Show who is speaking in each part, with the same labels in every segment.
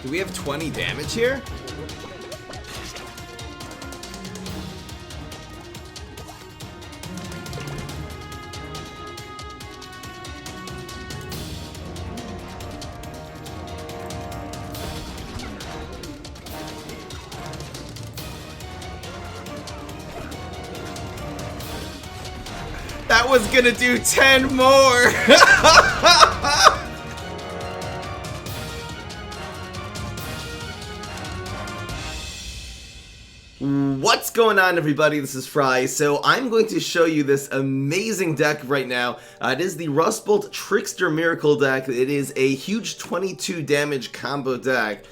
Speaker 1: Do we have 20 damage here? That was gonna do 10 more! What's going on, everybody? This is Fry. So I'm going to show you this amazing deck right now. It is the Rustbolt Trickster Miracle deck. It is a huge 22 damage combo deck.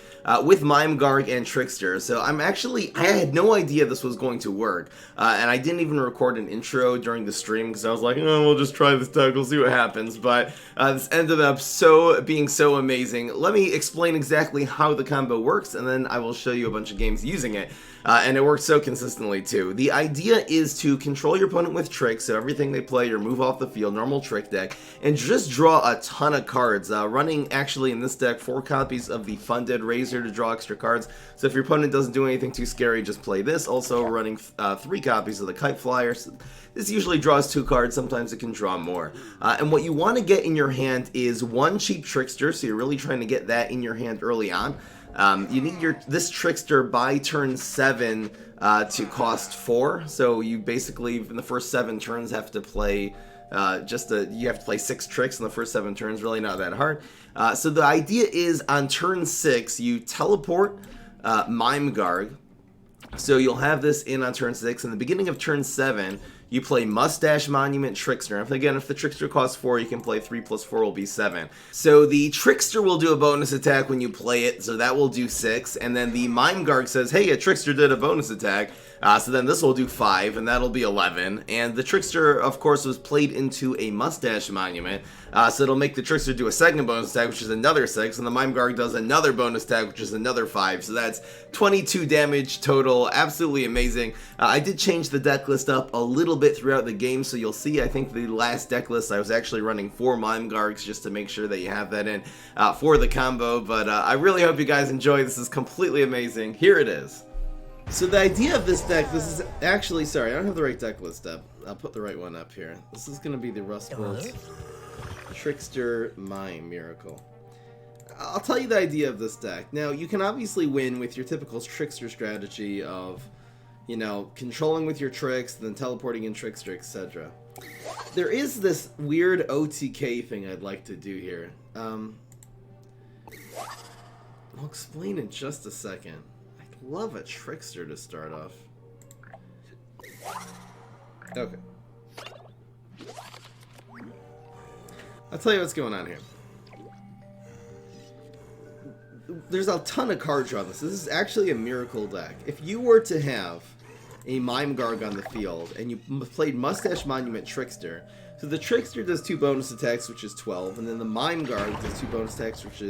Speaker 1: With Mime, Garg, and Trickster. So I had no idea this was going to work. And I didn't even record an intro during the stream because I was like, oh, we'll just try this deck, we'll see what happens. But this ended up being so amazing. Let me explain exactly how the combo works, and then I will show you a bunch of games using it. And it works so consistently too. The idea is to control your opponent with tricks, so everything they play, or move off the field, normal trick deck, and just draw a ton of cards. Running actually in this deck 4 copies of the Funded Razor to draw extra cards. So if your opponent doesn't do anything too scary, just play this. Also running 3 copies of the Kite Flyer. So this usually draws 2 cards, sometimes it can draw more. And what you want to get in your hand is 1 cheap Trickster, so you're really trying to get that in your hand early on. You need this Trickster by turn 7 to cost 4, so you basically in the first 7 turns have to play you have to play 6 tricks in the first 7 turns, really not that hard. So the idea is on turn 6 you teleport Mime Garg, so you'll have this in on turn 6. In the beginning of turn 7 you play Mustache Monument Trickster. If the Trickster costs 4, you can play 3 plus 4 will be 7. So the Trickster will do a bonus attack when you play it, so that will do 6. And then the Mime Garg says, hey, a Trickster did a bonus attack. So then this will do 5, and that'll be 11. And the Trickster, of course, was played into a Mustache Monument. So it'll make the Trickster do a second bonus attack, which is another 6. And the Mime Garg does another bonus attack, which is another 5. So that's 22 damage total. Absolutely amazing. I did change the deck list up a little bit throughout the game, so you'll see, I think the last deck list I was actually running 4 Mime Gargs just to make sure that you have that in for the combo. But I really hope you guys enjoy. This is completely amazing. Here it is. So the idea of this deck, this is actually, sorry, I don't have the right deck list up. I'll put the right one up here. This is going to be the Rustbolt Trickster Mime Miracle. I'll tell you the idea of this deck. Now, you can obviously win with your typical Trickster strategy of, you know, controlling with your tricks, then teleporting in Trickster, etc. There is this weird OTK thing I'd like to do here. I'll explain in just a second. Love a Trickster to start off. Okay. I'll tell you what's going on here. There's a ton of card draw on this. This is actually a miracle deck. If you were to have a Mime Garg on the field and you played Mustache Monument Trickster, so the Trickster does 2 bonus attacks, which is 12, and then the Mime Garg does 2 bonus attacks, which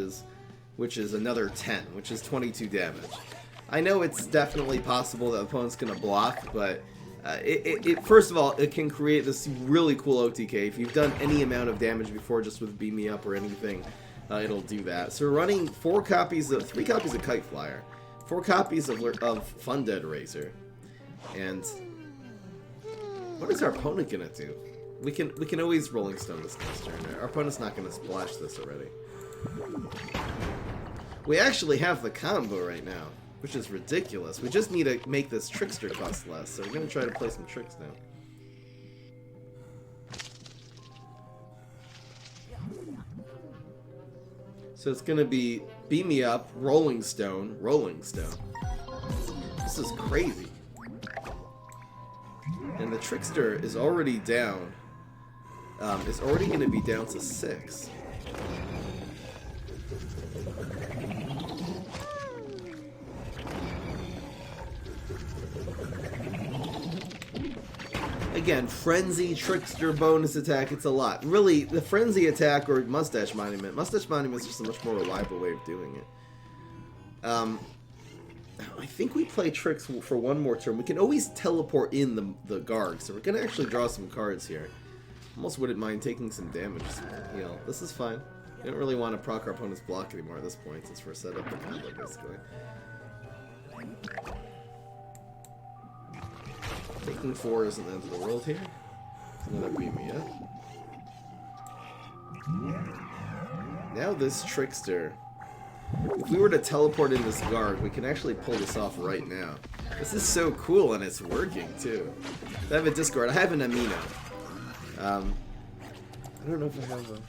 Speaker 1: is another 10, which is 22 damage. I know it's definitely possible that the opponent's going to block, but first of all, it can create this really cool OTK. If you've done any amount of damage before just with Beam Me Up or anything, it'll do that. So we're running 3 copies of Kite Flyer, 4 copies of Funded Razor, and what is our opponent going to do? We can always Rolling Stone this next turn. Our opponent's not going to splash this already. We actually have the combo right now, which is ridiculous. We just need to make this Trickster cost less, so we're going to try to play some tricks now. So it's going to be Beam Me Up, Rolling Stone, Rolling Stone. This is crazy. And the Trickster is already down. It's already going to be down to 6. Again, Frenzy, Trickster, bonus attack, it's a lot. Really, the Frenzy attack or Mustache Monument is just a much more reliable way of doing it. I think we play tricks for one more turn. We can always teleport in the Garg, so we're going to actually draw some cards here. Almost wouldn't mind taking some damage. You know, this is fine. We don't really want to proc our opponent's block anymore at this point since we're set up the combo basically. Taking 4 isn't the end of the world here. Another Mime up. Now this Trickster. If we were to teleport in this guard, we can actually pull this off right now. This is so cool and it's working too. I have a discard. I have an amino. I don't know if I have a...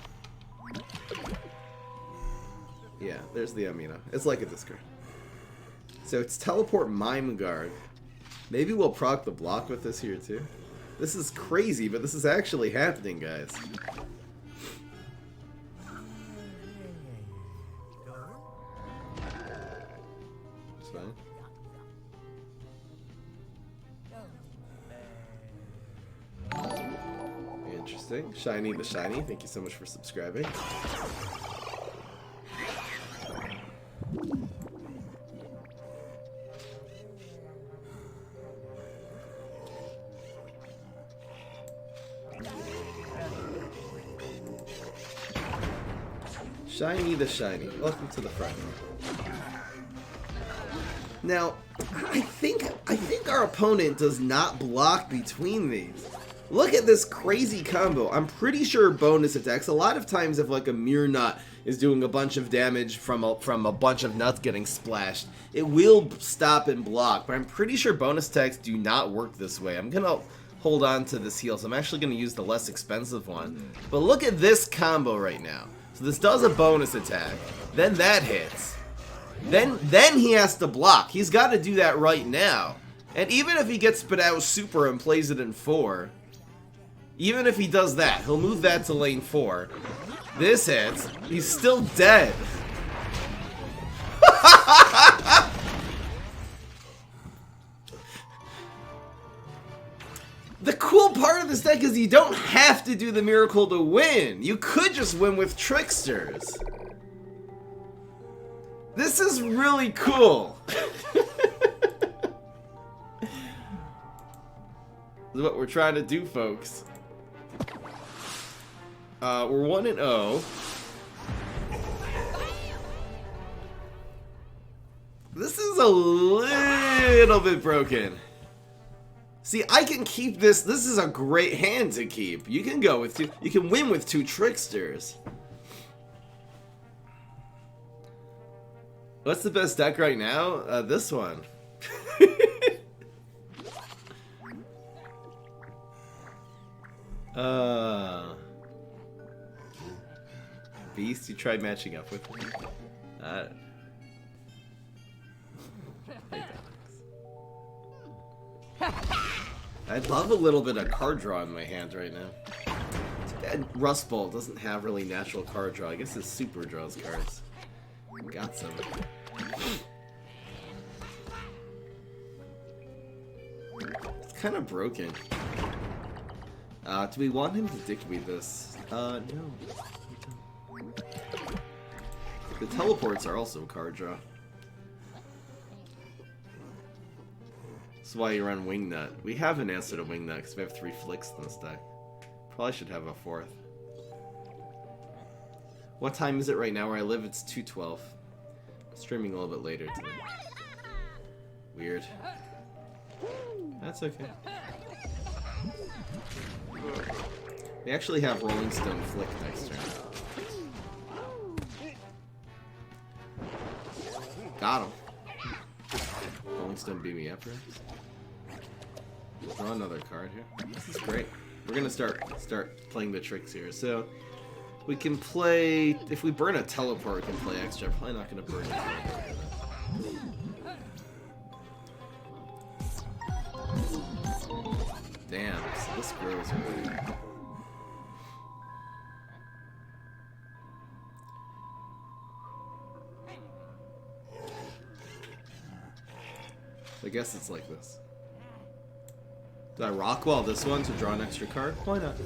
Speaker 1: Yeah, there's the amino. It's like a discard. So it's teleport Mime guard. Maybe we'll proc the block with this here too. This is crazy, but this is actually happening, guys. It's fine. Interesting. Shiny the Shiny, thank you so much for subscribing. Shiny the Shiny, welcome to the front. Now, I think our opponent does not block between these. Look at this crazy combo. I'm pretty sure bonus attacks, a lot of times if like a mirror nut is doing a bunch of damage from a bunch of nuts getting splashed, it will stop and block, but I'm pretty sure bonus attacks do not work this way. I'm gonna hold on to this heal, so I'm actually gonna use the less expensive one. But look at this combo right now. So this does a bonus attack, then that hits. Then he has to block. He's got to do that right now. And even if he gets Spadao Super and plays it in 4, even if he does that, he'll move that to lane 4. This hits. He's still dead. The cool part of this deck is you don't have to do the miracle to win. You could just win with Tricksters. This is really cool. This is what we're trying to do, folks. We're 1-0. This is a little bit broken. See, I can keep this. This is a great hand to keep. You can go with 2. You can win with 2 Tricksters. What's the best deck right now? This one. Beast, you tried matching up with me? I'd love a little bit of card draw in my hand right now. Too bad Rustbolt doesn't have really natural card draw. I guess his super draws cards. Got some. It's kind of broken. Do we want him to dick me this? No. The teleports are also card draw. That's why you run Wingnut. We have an answer to Wingnut because we have 3 flicks in this deck. Probably should have a 4th. What time is it right now where I live? It's 2:12. I'm streaming a little bit later today. Weird. That's okay. We actually have Rolling Stone Flick next turn. Got him. Rolling Stone beat me up, perhaps. Draw another card here. This is great. We're gonna start playing the tricks here. So we can play. If we burn a teleport, we can play extra. Probably not gonna burn a teleport. Damn. So this grows really. I guess it's like this. Did I Rockwall this one to draw an extra card? Why not?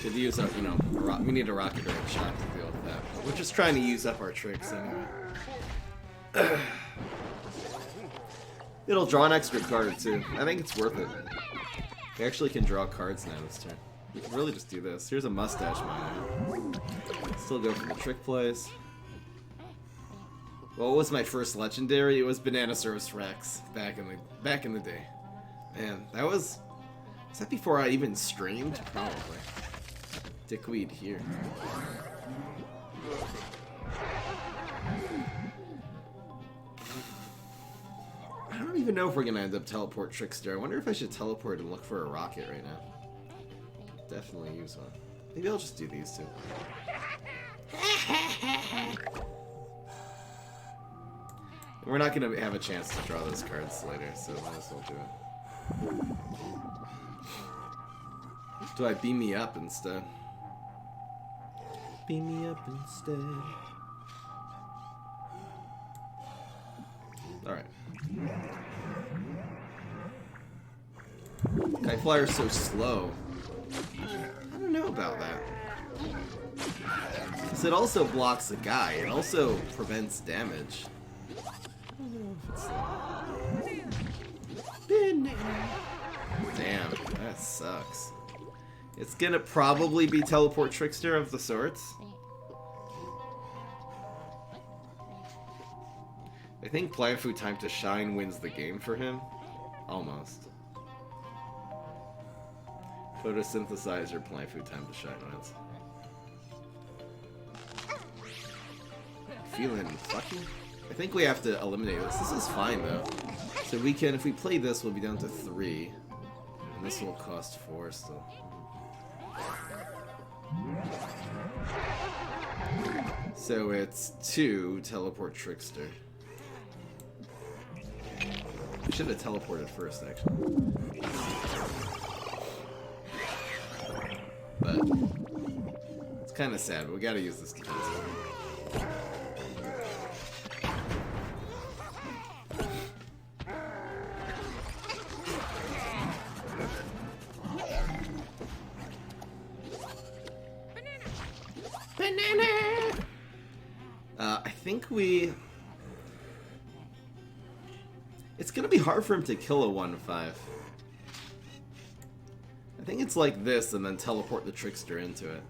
Speaker 1: Could use up, you know, we need a rocket range shot to deal with that. We're just trying to use up our tricks anyway. It'll draw an extra card too. I think it's worth it. We actually can draw cards now this turn. We can really just do this. Here's a mustache miner. Still go for the trick plays. What was my first legendary? It was Bananasaurus Rex back in the day. Man, was that before I even streamed? Probably. Dickweed here. I don't even know if we're gonna end up teleport Trickster. I wonder if I should teleport and look for a rocket right now. Definitely use one. Maybe I'll just do these two. We're not gonna have a chance to draw those cards later, so might as well do it. Do I beam me up instead? Beam me up instead. Alright. Kite Flyer's so slow. I don't know about that. Because it also blocks the guy. It also prevents damage. I don't know if it's damn, that sucks. It's gonna probably be Teleport Trickster of the sorts. I think Plant Food Time to Shine wins the game for him. Almost. Photosynthesizer, Plant Food Time to Shine wins. Feeling fucky? I think we have to eliminate this. This is fine though. So we can, if we play this, we'll be down to 3. And this will cost 4 still. So it's 2 Teleport Trickster. We should have teleported first, actually. But it's kind of sad, but we gotta use this defense. Banana! I think we... It's gonna be hard for him to kill a 1-5. I think it's like this and then teleport the Trickster into it.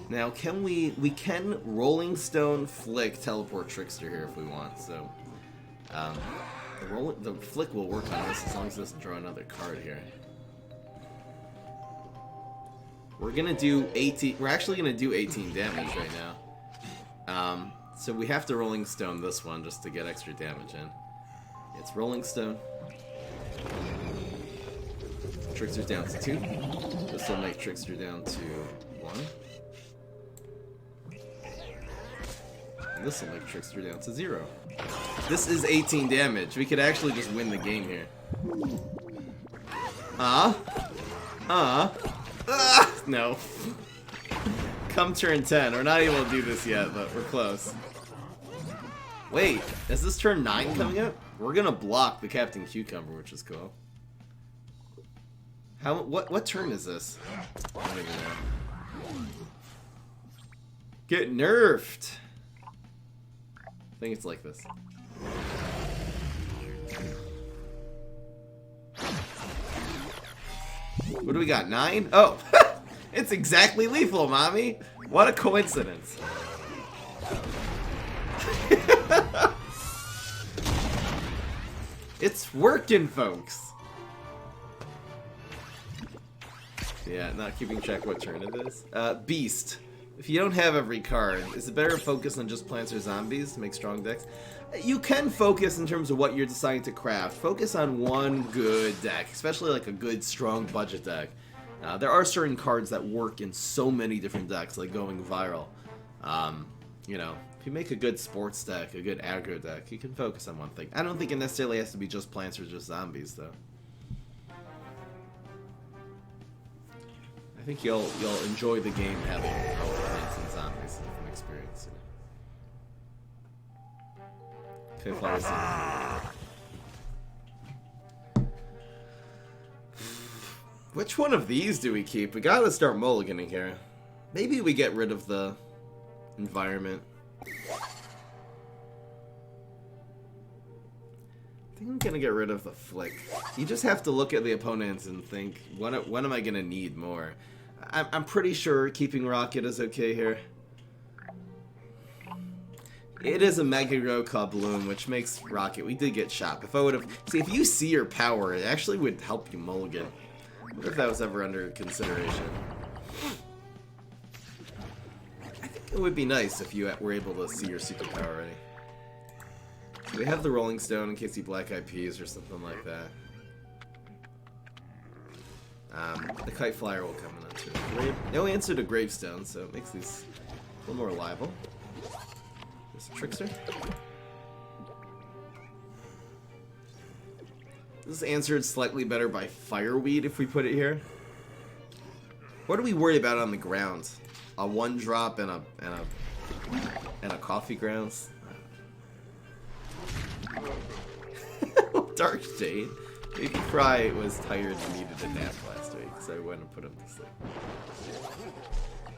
Speaker 1: Now can we can Rolling Stone Flick teleport Trickster here if we want, so the Flick will work on this as long as it doesn't draw another card here. We're gonna do 18, we're actually gonna do 18 damage right now. So we have to Rolling Stone this one just to get extra damage in. It's Rolling Stone. Trickster's down to 2. This will make Trickster down to 1. And this will make Trickster down to 0. This is 18 damage. We could actually just win the game here. No. Come turn 10. We're not able to do this yet, but we're close. Wait, is this turn 9 coming up? We're gonna block the Captain Cucumber, which is cool. What turn is this? I don't even know. Get nerfed! I think it's like this. What do we got? 9? Oh! It's exactly lethal, mommy! What a coincidence. It's working, folks! Yeah, not keeping track what turn it is. Beast. If you don't have every card, is it better to focus on just plants or zombies to make strong decks? You can focus in terms of what you're deciding to craft. Focus on one good deck, especially like a good, strong budget deck. There are certain cards that work in so many different decks, like going viral. You know, if you make a good sports deck, a good aggro deck, you can focus on one thing. I don't think it necessarily has to be just plants or just zombies, though. I think you'll enjoy the game having plants and zombies from experience. Okay, flowers. Which one of these do we keep? We gotta start mulliganing here. Maybe we get rid of the environment. think I'm gonna get rid of the flick. You just have to look at the opponents and think, what am I gonna need more? I'm pretty sure keeping Rocket is okay here. It is a Mega Grow Kabloon, which makes Rocket. We did get Chop. If I would have... See, if you see your power, it actually would help you mulligan. I wonder if that was ever under consideration. I think it would be nice if you were able to see your superpower already. So we have the Rolling Stone in case you Black Eyed Peas or something like that. The Kite Flyer will come in onto no answer to Gravestone, so it makes these a little more reliable. There's a Trickster. This is answered slightly better by Fireweed if we put it here. What do we worry about on the ground? A 1-drop and a Coffee Grounds? Dark Shade. Maybe Fry was tired and needed a nap last week, so I went and put him to sleep.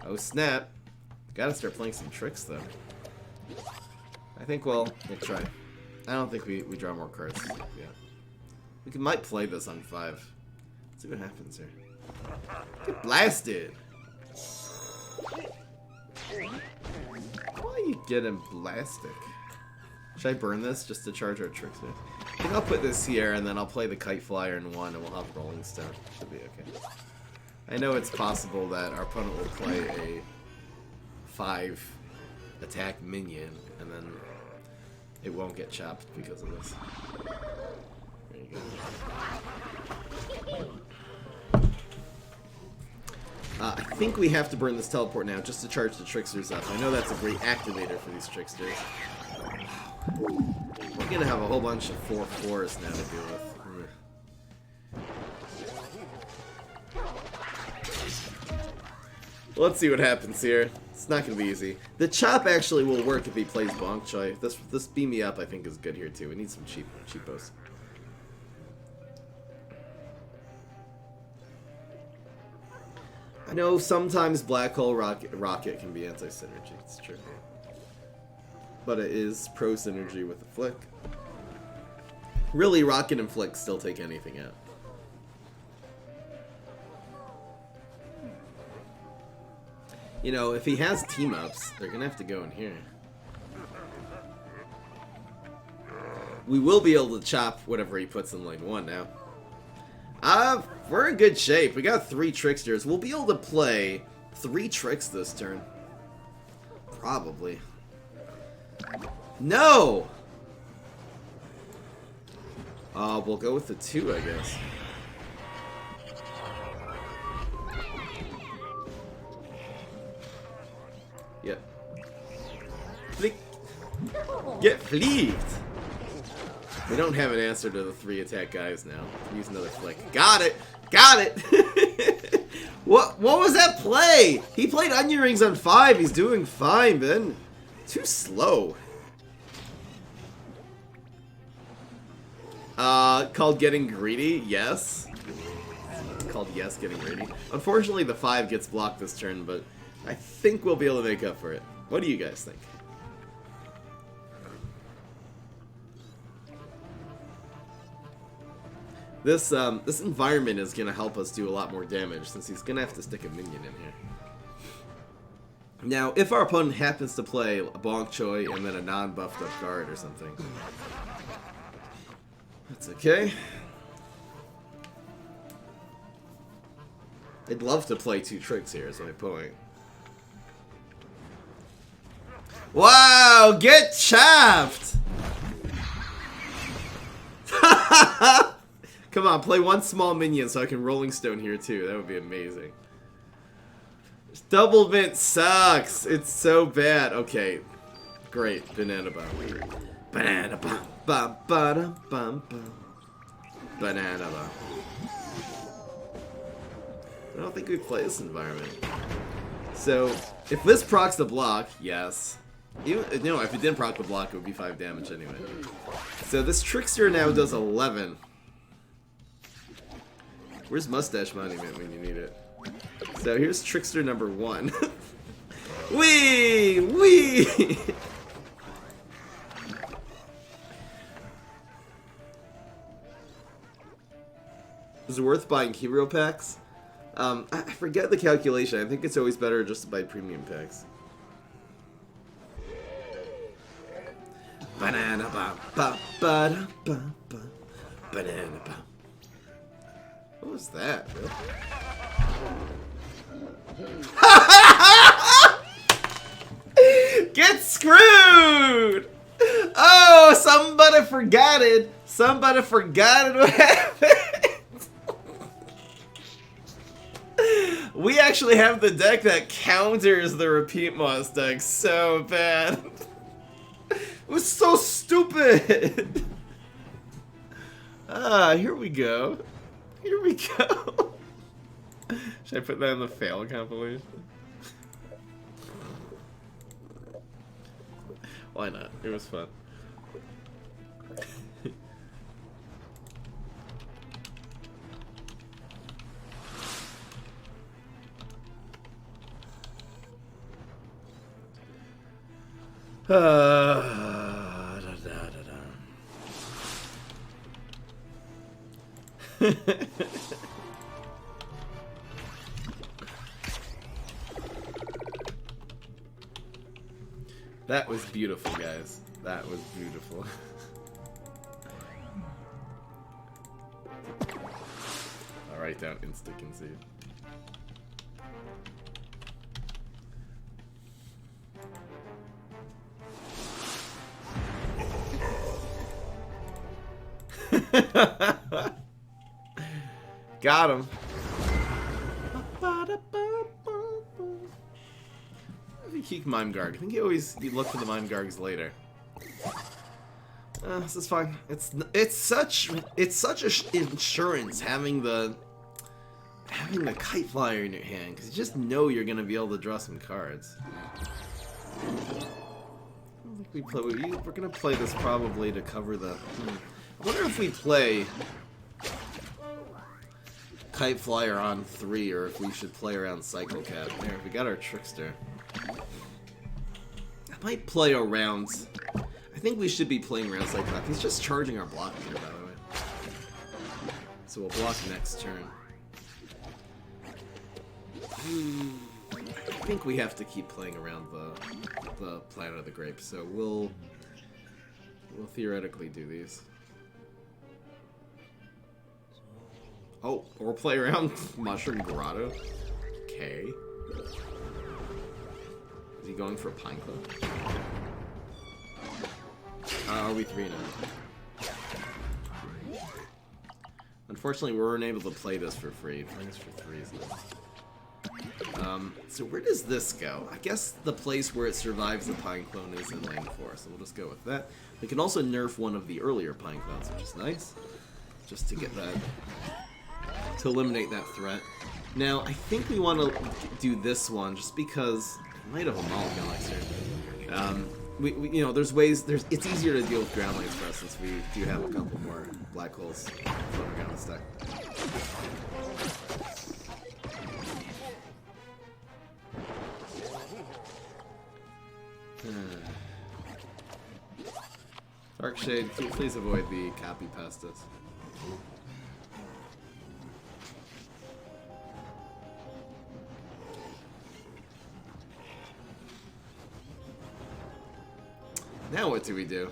Speaker 1: Oh snap. Gotta start playing some tricks though. I think we'll try. I don't think we draw more cards. Yeah. Might play this on 5. Let's see what happens here. Get blasted! Why are you getting blasted? Should I burn this just to charge our Trickster? I think I'll put this here and then I'll play the Kite Flyer in 1 and we'll have Rolling Stone. Should be okay. I know it's possible that our opponent will play a 5 attack minion and then it won't get chopped because of this. There you go. I think we have to burn this teleport now just to charge the Tricksters up. I know that's a great activator for these Tricksters. We're gonna have a whole bunch of 4/4s now to deal with. Let's see what happens here. It's not gonna be easy. The chop actually will work if he plays Bonk Choi. This beam me up I think is good here too. We need some cheapos. I know sometimes Black Hole Rocket can be anti-synergy. It's true. But it is pro-synergy with the Flick. Really, Rocket and Flick still take anything out. You know, if he has team-ups, they're gonna have to go in here. We will be able to chop whatever he puts in lane 1 now. We're in good shape. We got 3 Tricksters. We'll be able to play 3 tricks this turn. Probably. No! We'll go with the 2, I guess. Yep. Flick. Get fleeked! We don't have an answer to the 3 attack guys now. Use another Flick. Got it! Got it! What was that play? He played Onion Rings on 5. He's doing fine, Ben. Too slow. Called Getting Greedy? Yes. It's called Yes, Getting Greedy. Unfortunately, the 5 gets blocked this turn, but I think we'll be able to make up for it. What do you guys think? This environment is going to help us do a lot more damage since he's going to have to stick a minion in here. Now, if our opponent happens to play a Bonk Choi and then a non-buffed up guard or something, that's okay. I'd love to play 2 tricks here is my point. Wow, get chapped! Come on, play 1 small minion so I can Rolling Stone here too. That would be amazing. Double Mint sucks. It's so bad. Okay, great. Banana Bomb. Banana Bomb. Bum, ba-dum, bum, bum. Banana Bomb. I don't think we play this environment. So, if this procs the block, yes. No, if it didn't proc the block, it would be 5 damage anyway. So this Trickster now does 11. Where's Mustache Monument when you need it? So here's Trickster number 1. Wee! Wee! Is it worth buying hero packs? I forget the calculation. I think it's always better just to buy premium packs. Banana ba ba ba ba ba banana ba. What was that? Get screwed! Oh, somebody forgot it. Somebody forgot it. What happened? We actually have the deck that counters the repeat moss deck so bad. It was so stupid. Here we go. Here we go. Should I put that in the fail compilation? Why not? It was fun. Da, da, da, da. That was beautiful, guys. That was beautiful. I'll write down insta-concede. Got him. If you keep Mime Garg, I think you look for the Mime Gargs later. This is fine. It's such insurance having the Kite Flyer in your hand, because you just know you're gonna be able to draw some cards. I think we're gonna play this probably to cover the. I wonder if we play Kite Flyer on 3, or if we should play around Cycle Cat. There, we got our Trickster. I might play around. I think we should be playing around Cycle Cat. He's just charging our block here, by the way. So we'll block next turn. I think we have to keep playing around the Planet of the Grapes, so we'll theoretically do these. Oh, or play around Mushroom Grotto. Okay. Is he going for a Pine Club? Are we 3 now? Unfortunately, we weren't able to play this for free. Playing this for 3 is nice. So where does this go? I guess the place where it survives the Pine Clone is in Land Forest, so we'll just go with that. We can also nerf one of the earlier Pine Clones, which is nice. Just to get that... to eliminate that threat. Now, I think we want to do this one just because I might have a Mulligan here. You know, there's ways. It's easier to deal with ground lanes for us since we do have a couple more black holes floating around this deck. Darkshade, please avoid the copy pestis. Now what do we do?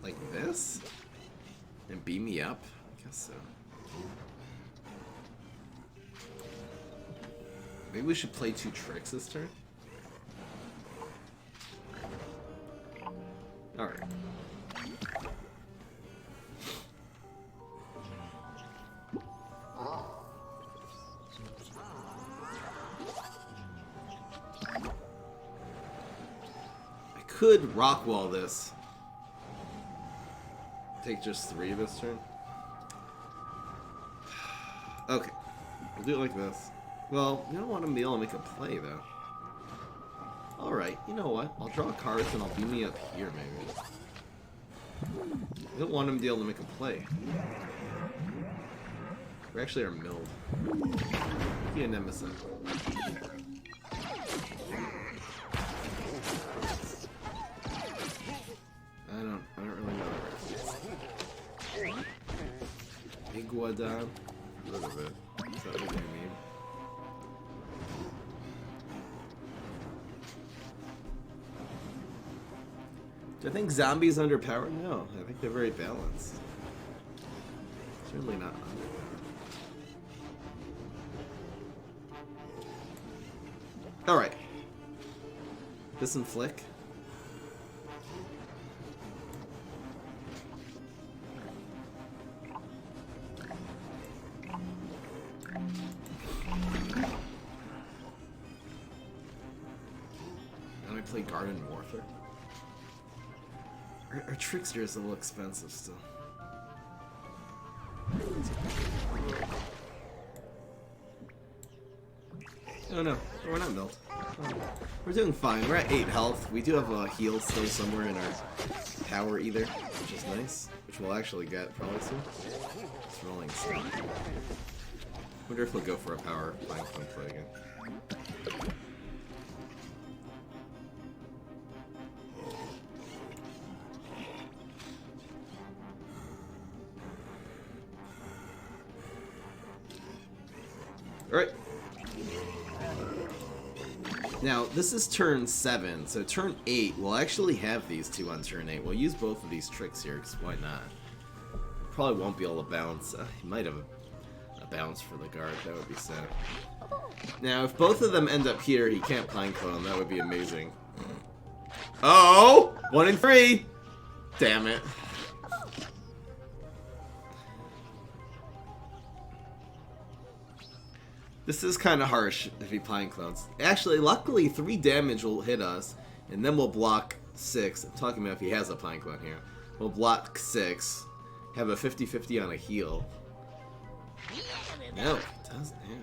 Speaker 1: Like this? And beam me up? I guess so. Maybe we should play 2 tricks this turn? Alright. Could Rockwall this. Take just 3 this turn. Okay. We'll do it like this. Well, we don't want him to be able to make a play, though. Alright, you know what? I'll draw cards and I'll beam me up here, maybe. I don't want him to be able to make a play. We actually are milled. Be a Nemesis. I don't really know. Iguadan. rid of it. Is that what you mean? Do I think zombies underpowered? No, I think they're very balanced. Certainly not underpowered. Alright. Disinflict. Now I play Garden Warfare. Our Trickster is a little expensive still. Oh no, we're not milled. Oh, we're doing fine. We're at 8 health. We do have a heal still somewhere in our tower either, which is nice. Which we'll actually get probably soon. It's rolling stuff. Wonder if we'll go for a power flank play again. Alright. Now, this is turn 7, so turn 8, we'll actually have these two on turn 8. We'll use both of these tricks here, because why not? Probably won't be able to bounce. He might have a bounce for the guard, that would be sad. Now, if both of them end up here, he can't Pine Clone, that would be amazing. Oh! 1 in 3! Damn it. This is kind of harsh if he Pine Clones. Actually, luckily 3 damage will hit us, and then we'll block 6. I'm talking about if he has a Pine Clone here. We'll block 6, have a 50-50 on a heal. No, it doesn't. Yeah.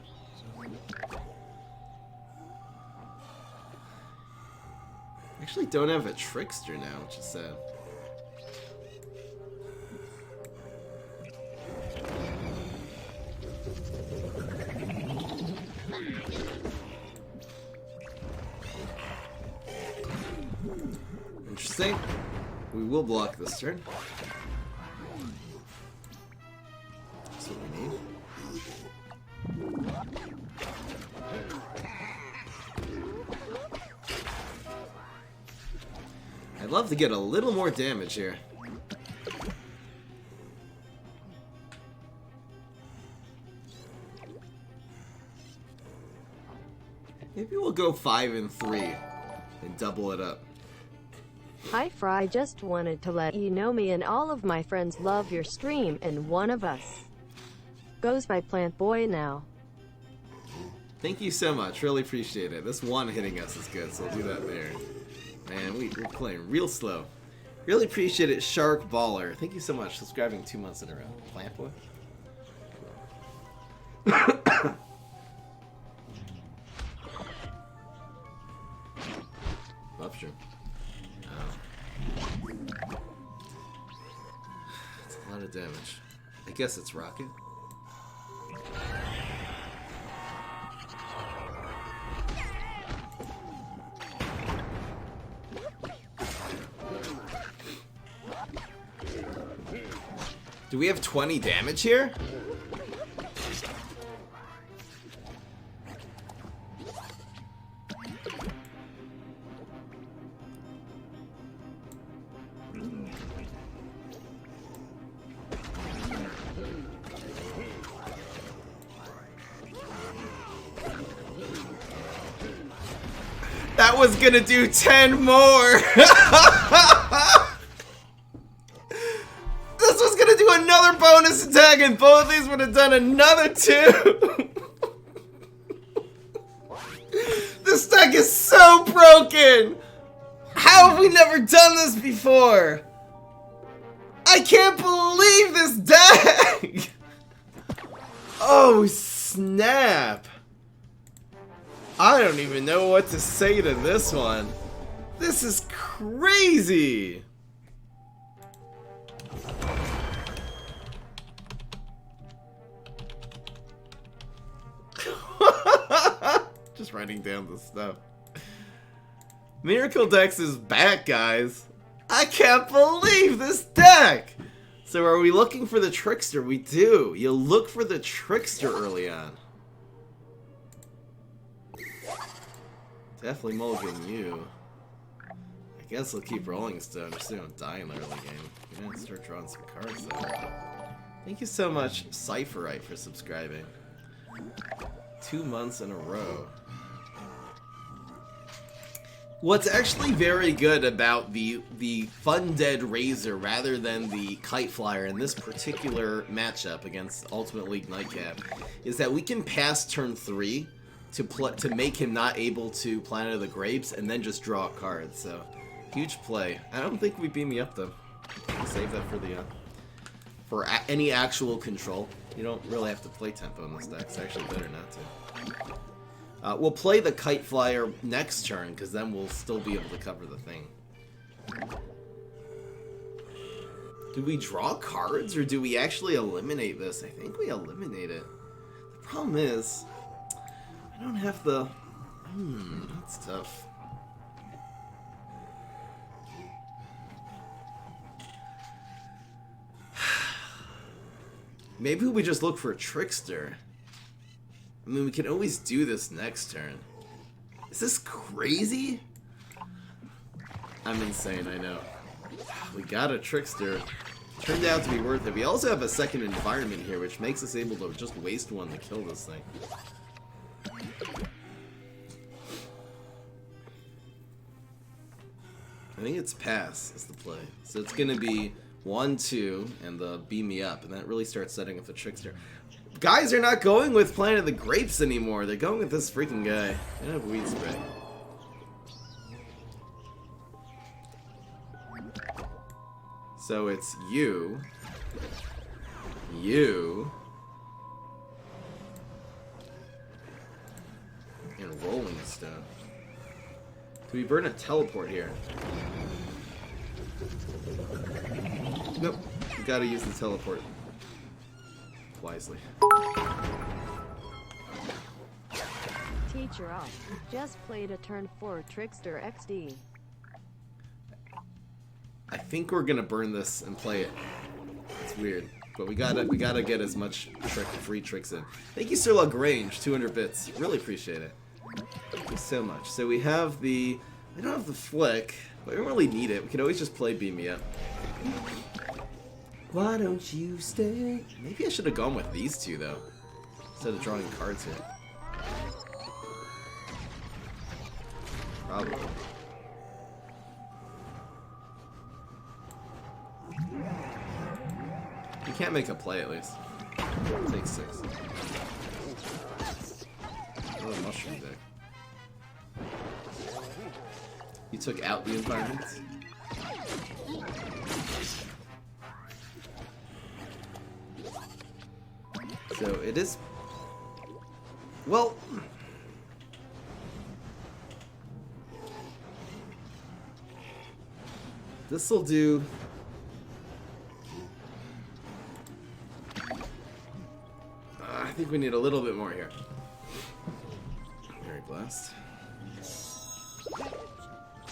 Speaker 1: Actually don't have a Trickster now, which is sad. Interesting. We will block this turn. That's what we need. I'd love to get a little more damage here. Maybe we'll go 5 and 3 and double it up.
Speaker 2: Hi Fry, just wanted to let you know me and all of my friends love your stream, and one of us goes by Plant Boy now.
Speaker 1: Thank you so much, really appreciate it. This one hitting us is good, so we'll do that there. Man, we're playing real slow. Really appreciate it, Shark Baller. Thank you so much, subscribing 2 months in a row. Plant Boy? Upstream. It's a lot of damage. I guess it's rocket. Do we have 20 damage here? That was gonna do 10 more! This was gonna do another bonus attack and both of these would have done another 2! This deck is so broken! How have we never done this before? I can't believe this deck! Oh, snap! I don't even know what to say to this one. This is crazy! Just writing down the stuff. Miracle Dex is back, guys. I can't believe this deck! So are we looking for the Trickster? We do. You look for the Trickster early on. Definitely mulligan you. I guess I'll keep rolling stone just so you don't die in the early game. You're gonna start drawing some cards though. Thank you so much, Cypherite, for subscribing. 2 months in a row. What's actually very good about the Fundead Razor rather than the Kite Flyer in this particular matchup against Ultimate League Nightcap is that we can pass turn 3 to make him not able to Planet of the Grapes and then just draw a card. So huge play. I don't think we beam me up though. We'll save that for any actual control. You don't really have to play tempo in this deck. It's actually better not to. We'll play the Kite Flyer next turn, because then we'll still be able to cover the thing. Do we draw cards, or do we actually eliminate this? I think we eliminate it. The problem is, I don't have the... that's tough. Maybe we just look for a Trickster. I mean, we can always do this next turn. Is this crazy? I'm insane, I know. We got a Trickster. Turned out to be worth it. We also have a second environment here, which makes us able to just waste one to kill this thing. I think it's pass is the play. So it's going to be 1, 2, and the beam me up, and that really starts setting up the Trickster. Guys are not going with Planet of the Grapes anymore. They're going with this freaking guy. They don't have Weed Spray. So it's you, and Rolling Stone. Do we burn a teleport here? Nope. We gotta use the teleport wisely.
Speaker 2: Teacher off. Just played a turn 4 Trickster XD.
Speaker 1: I think we're gonna burn this and play it. It's weird, but we gotta get as much free tricks in. Thank you, Sir Lagrange, 200 bits. Really appreciate it. Thank you so much. So we have the. I don't have the flick, but we don't really need it. We could always just play Beam Me Up. Why don't you stay? Maybe I should have gone with these two though, instead of drawing cards here. Probably. You can't make a play at least. Take 6. Oh, a mushroom deck. You took out the environments? So it is... Well... This'll do... I think we need a little bit more here. Very blessed.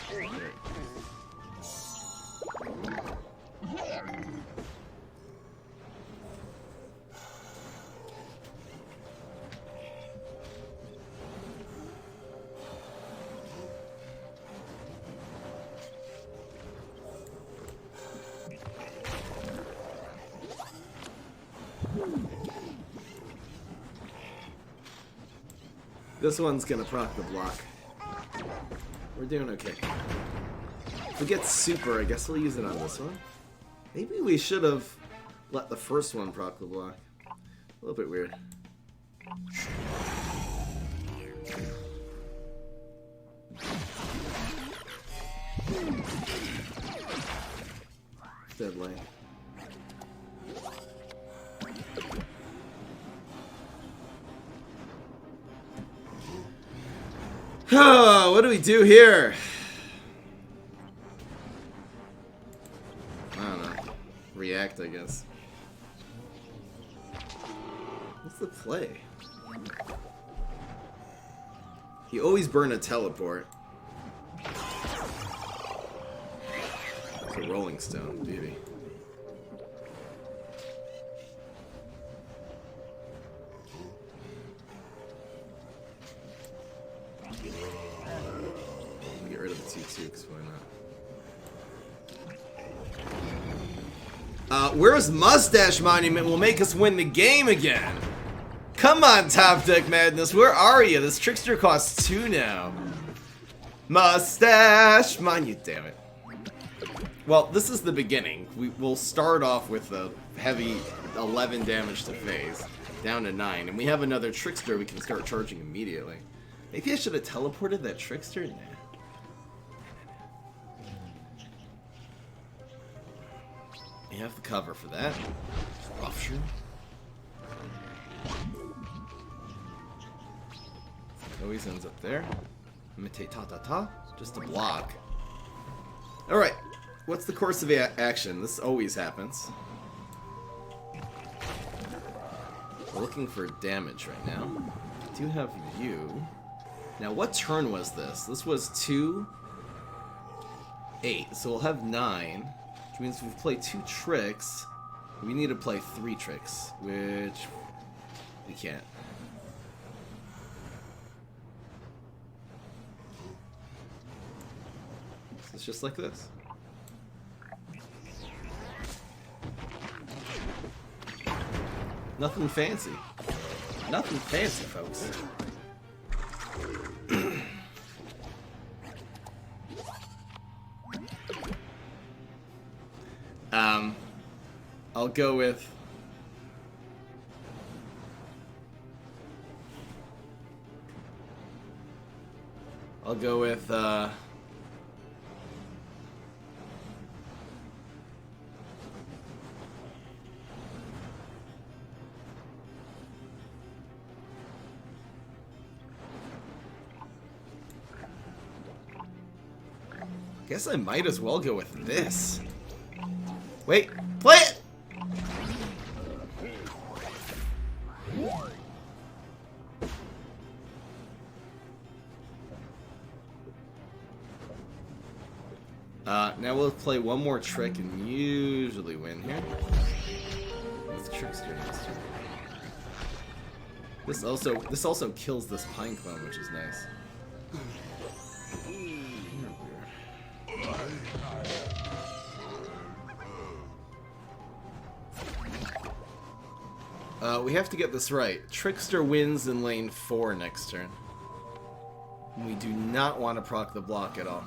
Speaker 1: There. This one's gonna proc the block. We're doing okay. If we get super, I guess we'll use it on this one. Maybe we should have let the first one proc the block. A little bit weird. Dead lane. Oh, what do we do here? I don't know. React, I guess. What's the play? You always burn a teleport. It's a Rolling Stone, baby. Where's Mustache Monument will make us win the game again? Come on, Top Deck Madness, where are you? This Trickster costs 2 now. Mustache Monument, damn it. Well, this is the beginning. We'll start off with a heavy 11 damage to phase, down to 9, and we have another Trickster we can start charging immediately. Maybe I should have teleported that Trickster? Nah. You have the cover for that. Rupture. Always ends up there. Imitate ta-ta-ta. Just a block. Alright. What's the course of action? This always happens. We're looking for damage right now. I do have you. Now, what turn was this? This was 2, 8. So we'll have 9. Which means if we play 2 tricks, we need to play 3 tricks, which we can't. So it's just like this. Nothing fancy. Nothing fancy, folks. I'll go with... guess I might as well go with this. Wait, play it! Now we'll play one more trick and usually win here. With Trickster next turn. This also kills this Pine Clone, which is nice. We have to get this right. Trickster wins in lane 4 next turn. We do not want to proc the block at all.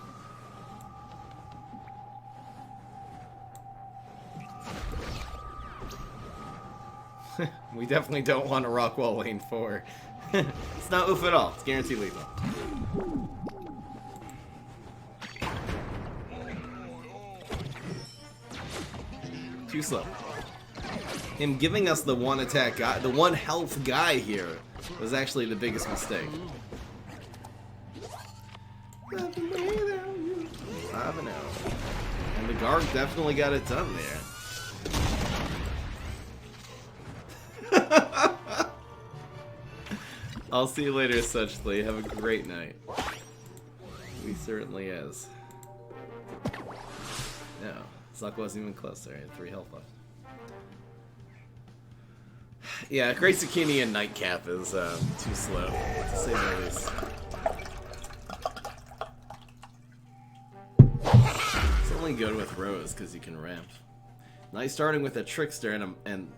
Speaker 1: We definitely don't want to rock wall lane 4. It's not oof at all. It's guaranteed lethal. Too slow. Him giving us the one attack guy, the one health guy here, was actually the biggest mistake. And the Garg definitely got it done there. I'll see you later, Suchly. Have a great night. He certainly is. No, Zuck wasn't even close there. He had 3 health left. Yeah, Great Zucchini and Nightcap is too slow, to say the least. It's only good with Rose because you can ramp. Nice starting with a Trickster and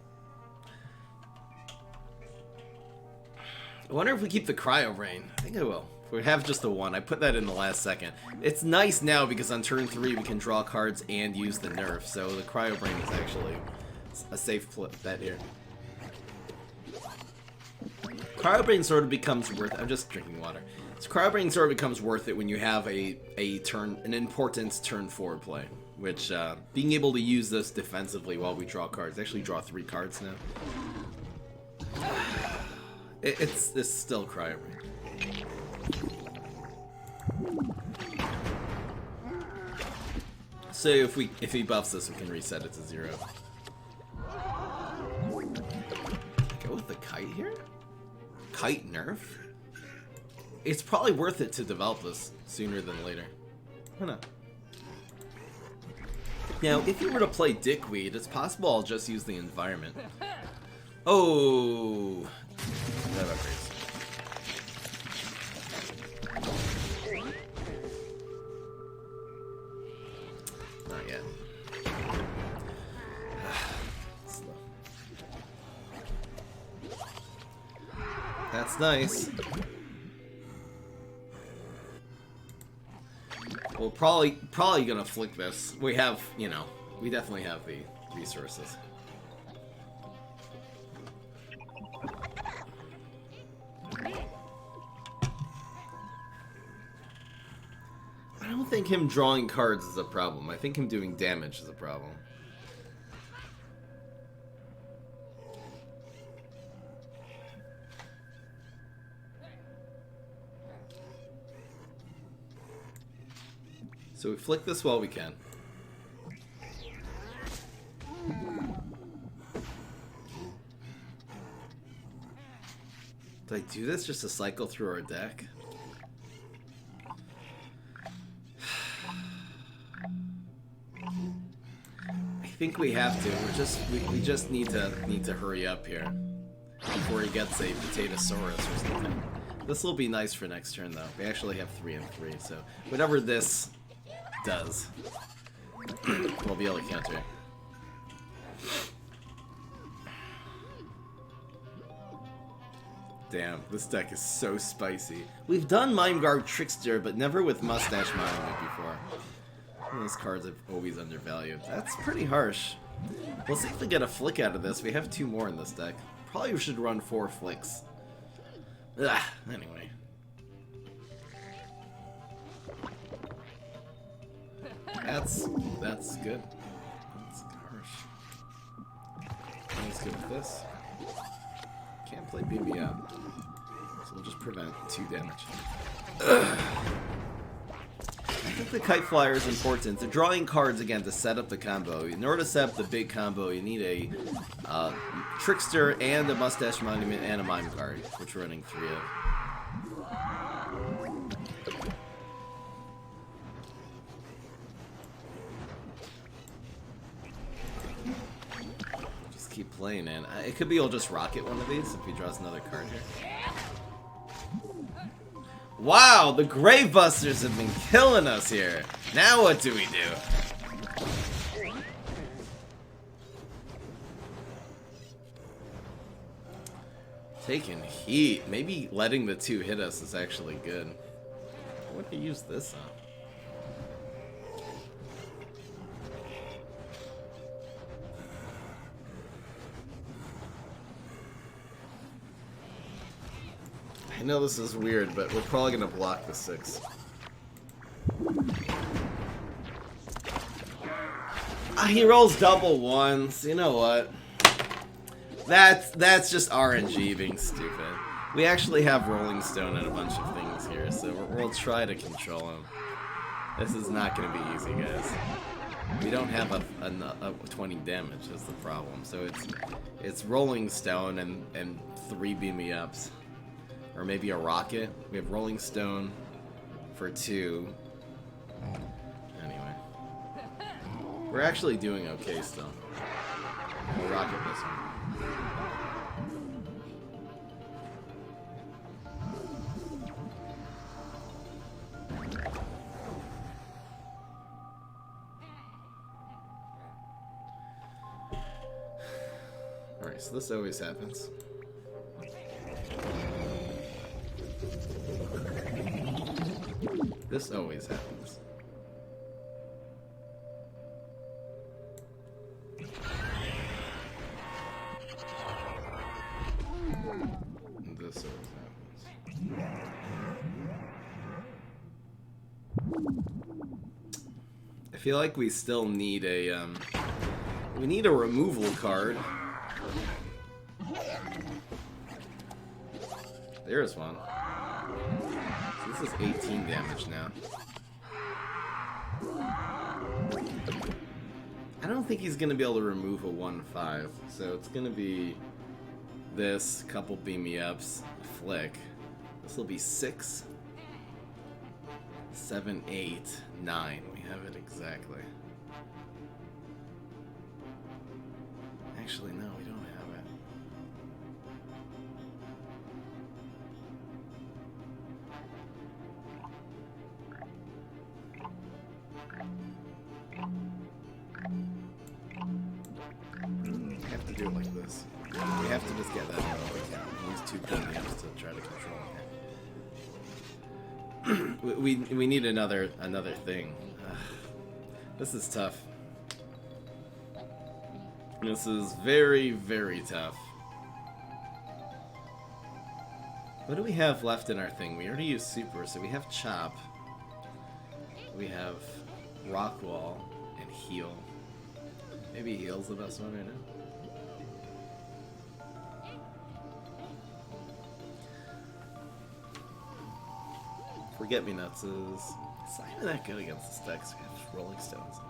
Speaker 1: I wonder if we keep the Cryo Brain. I think I will. If we have just the one, I put that in the last second. It's nice now because on turn 3 we can draw cards and use the nerf, so the Cryo Brain is actually a safe bet here. Cryo Brain sort of becomes worth. I'm just drinking water. So Cryo Brain sort of becomes worth it when you have an important turn 4 play, which being able to use this defensively while we draw cards. Actually, draw 3 cards now. It's still Cryo Brain. So if he buffs this, we can reset it to 0. Go with the kite here. Kite nerf? It's probably worth it to develop this sooner than later. Why not? Now, if you were to play Dickweed, it's possible I'll just use the environment. Oh, that upgrades. Not yet. That's nice. We're probably gonna flick this. We have, you know, we definitely have the resources. I don't think him drawing cards is a problem. I think him doing damage is a problem. So we flick this while we can. Did I do this just to cycle through our deck? I think we have to. We just need to hurry up here before he gets a Potatosaurus or something. This will be nice for next turn though. We actually have 3 and 3, so whatever this does, we'll be able to counter it. Damn, this deck is so spicy. We've done Mime Guard Trickster, but never with Mustache Mime before. One of those cards I've always undervalued. That's pretty harsh. We'll see if we get a flick out of this. We have 2 more in this deck. Probably we should run 4 flicks. Ugh, anyway. That's good. That's harsh. Let's go with this. Can't play beam me up. So we'll just prevent 2 damage. Ugh. I think the Kite Flyer is important. They're drawing cards again to set up the combo. In order to set up the big combo, you need a Trickster and a Mustache Monument and a Mime card, which we're running 3 of. Just keep playing, man. It could be I'll just rocket one of these if he draws another card here. Wow, the Grave Busters have been killing us here. Now what do we do? Taking heat. Maybe letting the 2 hit us is actually good. What do I use this on? I know this is weird, but we're probably gonna block the 6. He rolls double 1s. You know what? That's just RNG being stupid. We actually have Rolling Stone and a bunch of things here, so we'll try to control him. This is not gonna be easy, guys. We don't have a 20 damage is the problem, so it's Rolling Stone and 3 beam me ups. Or maybe a rocket. We have Rolling Stone for 2. Anyway. We're actually doing okay still. We'll rocket this one. Alright, so this always happens. This always happens. And this always happens. I feel like we still need a removal card. There's one. This is 18 damage now. I don't think he's gonna be able to remove a 1/5, so it's gonna be this, couple beam me ups, flick. This will be 6, 7, 8, 9. We have it exactly. Actually, no, we don't have it. I have to do it like this. We have to just get that out. Use 2 premiums to try to control him. we need another thing. This is tough. This is very, very tough. What do we have left in our thing? We already used super, so we have chop. We have rock wall and heal. Maybe heal's the best one right now. Forget-me-nuts is... It's not even that good against the stacks. We have rolling stones.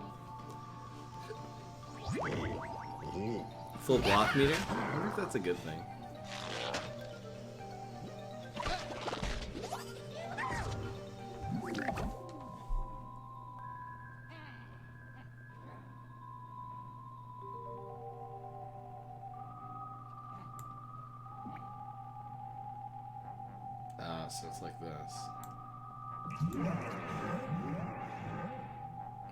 Speaker 1: Full block meter? I wonder if that's a good thing. So it's like this.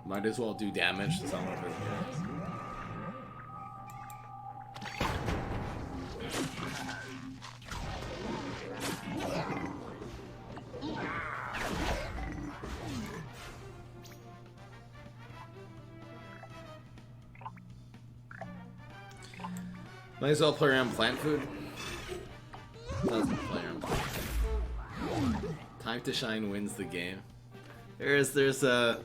Speaker 1: Might as well do damage to some of his guys. Might as well play around plant food. Doesn't play around plant food. Time to shine wins the game. There's a...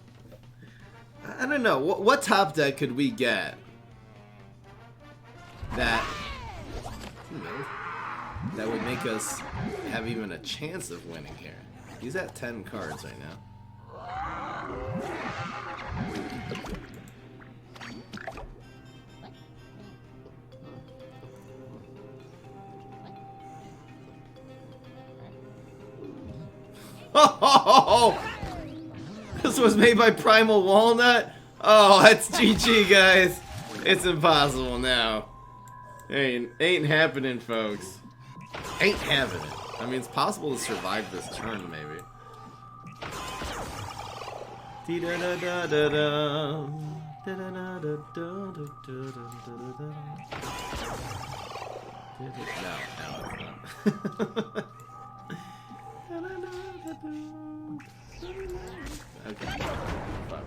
Speaker 1: I don't know, what top deck could we get that, you know, that would make us have even a chance of winning here? He's at 10 cards right now. Oh! This was made by Primal Walnut? Oh, that's GG, guys. It's impossible now. Ain't happening, folks. Ain't having it. I mean, it's possible to survive this turn, maybe. No, it's not. Okay. Fuck.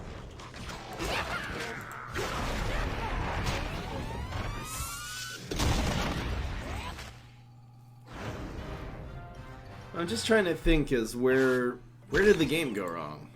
Speaker 1: I'm just trying to think is where did the game go wrong?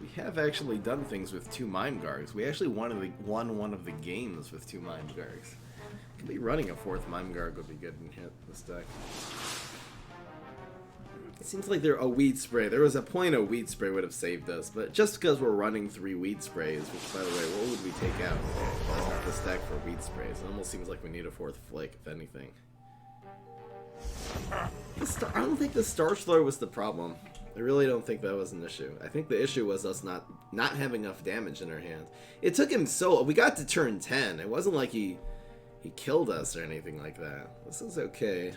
Speaker 1: We have actually done things with 2 Mime Gargs. We actually won one of the games with 2 Mime Gargs. Could be running a 4th Mime Garg would be good in hit this deck. It seems like a weed spray. There was a point a weed spray would have saved us, but just because we're running 3 weed sprays, which by the way, what would we take out of this deck for weed sprays? It almost seems like we need a 4th flick, if anything. I don't think the Star Slur was the problem. I really don't think that was an issue. I think the issue was us not having enough damage in our hand. It took him we got to turn 10. It wasn't like he killed us or anything like that. This is okay.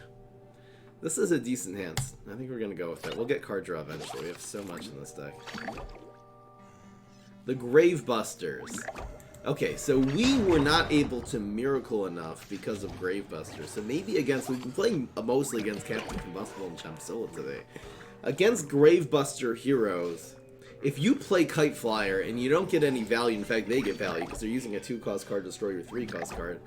Speaker 1: This is a decent hand. I think we're gonna go with it. We'll get card draw eventually. We have so much in this deck. The Grave Busters. Okay, so we were not able to miracle enough because of Grave Busters. So maybe we've been playing mostly against Captain Combustible and Champzilla today. Against Gravebuster heroes, if you play Kite Flyer and you don't get any value, in fact they get value because they're using a 2-cost card to destroy your 3-cost card.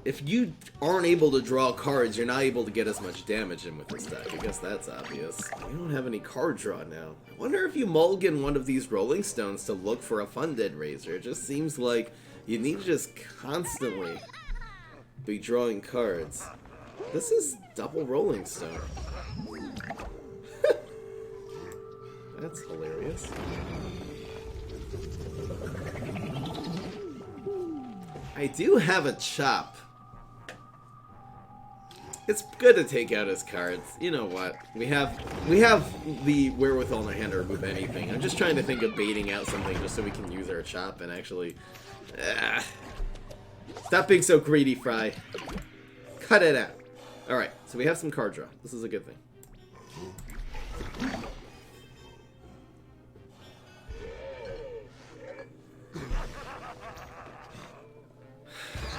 Speaker 1: If you aren't able to draw cards, you're not able to get as much damage in with this deck. I guess that's obvious. We don't have any card draw now. I wonder if you mulligan one of these Rolling Stones to look for a Funded Razor. It just seems like you need to just constantly be drawing cards. This is double Rolling Stone. That's hilarious. I do have a chop. It's good to take out his cards. You know what? We have the wherewithal in our hand to remove anything. I'm just trying to think of baiting out something just so we can use our chop and actually... Stop being so greedy, Fry. Cut it out. Alright, so we have some card draw. This is a good thing.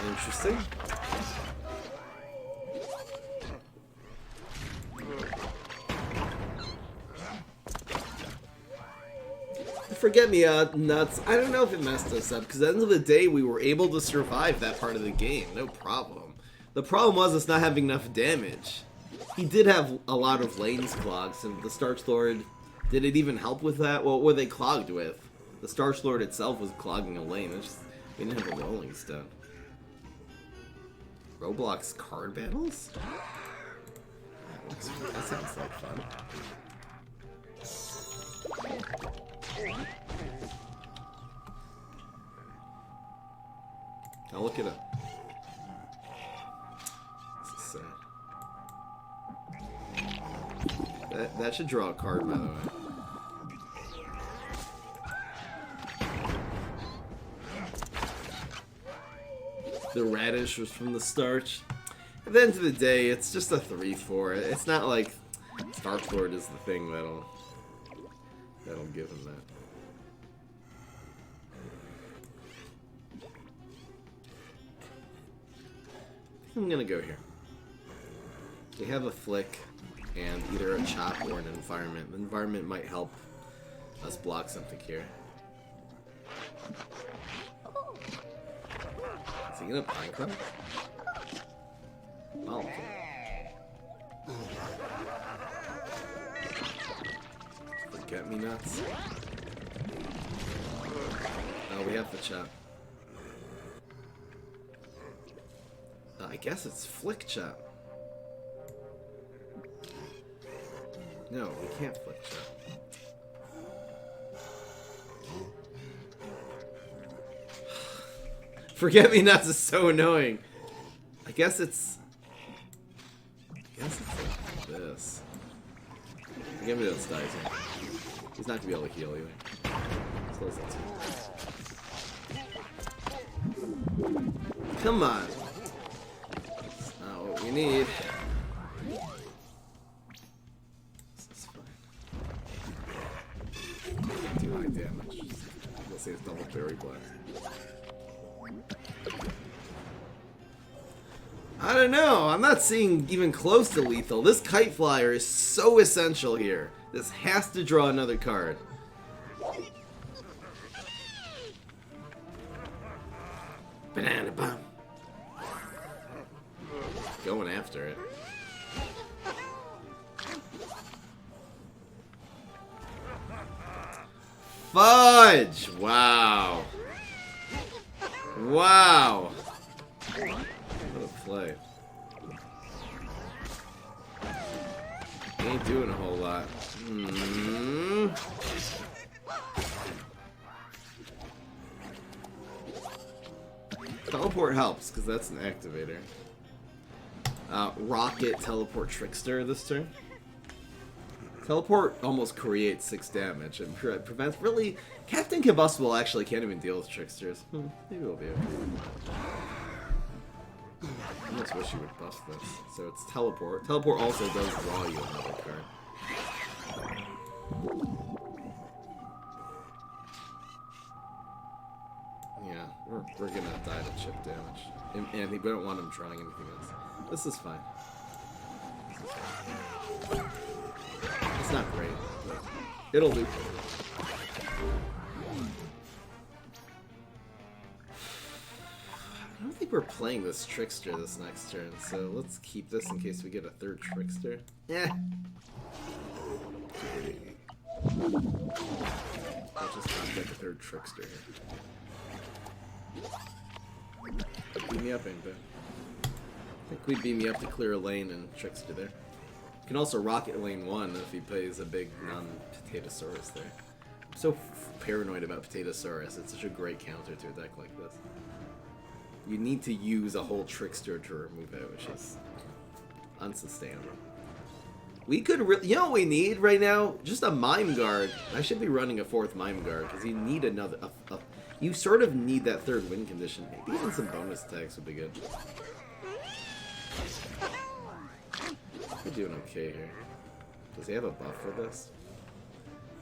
Speaker 1: Interesting. Forget me nuts. I don't know if it messed us up, because at the end of the day, we were able to survive that part of the game. No problem. The problem was us not having enough damage. He did have a lot of lanes clogged, so the Starch Lord, did it even help with that? What were they clogged with? The Starch Lord itself was clogging a lane. It's just, we didn't have a Rolling Stone. Roblox card battles? That sounds like fun. I'll look it up. This is sad. That should draw a card, by the way. The radish was from the starch. At the end of the day, it's just a 3-4. It's not like Starch Lord is the thing that'll give him that. I'm gonna go here. We have a flick and either a chop or an environment. The environment might help us block something here. Is he gonna pine cone? Oh. Forget me nuts. Oh, we have the chop. I guess it's flick chop. No, we can't flick chop. Forget me nuts is so annoying. I guess it's like this. Forget me nuts dies here. He's not gonna be able to heal either. So let's come on. That's not what we need. This is fine. Can't do high damage. Let's say it's double berry blast. I don't know. I'm not seeing even close to lethal. This kite flyer is so essential here. This has to draw another card. Banana bomb. Going after it. Fudge! Wow. Wow. What a play. Ain't doing a whole lot. Teleport helps, because that's an activator. Rocket, teleport, Trickster this turn. Teleport almost creates 6 damage and prevents... Really, Captain Combustible actually can't even deal with Tricksters. Maybe we'll be okay. I almost wish you would bust this. So it's teleport. Teleport also does draw you another card. Yeah, we're gonna die to chip damage. And we don't want him trying anything else. This is fine. It's not great, but it'll do. I don't think we're playing this Trickster this next turn, so let's keep this in case we get a third Trickster. Yeah. I'll just not get the third Trickster here. Beat me up, Angbo. I think we'd beat me up to clear a lane and Trickster there. You can also rocket lane 1 if he plays a big non-Potatosaurus there. I'm so paranoid about Potatosaurus. It's such a great counter to a deck like this. You need to use a whole Trickster to remove it, which is unsustainable. We could you know what we need right now? Just a Mime Guard. I should be running a 4th Mime Guard, because you need another... you sort of need that 3rd win condition. Maybe even some bonus attacks would be good. We're doing okay here. Does he have a buff for this?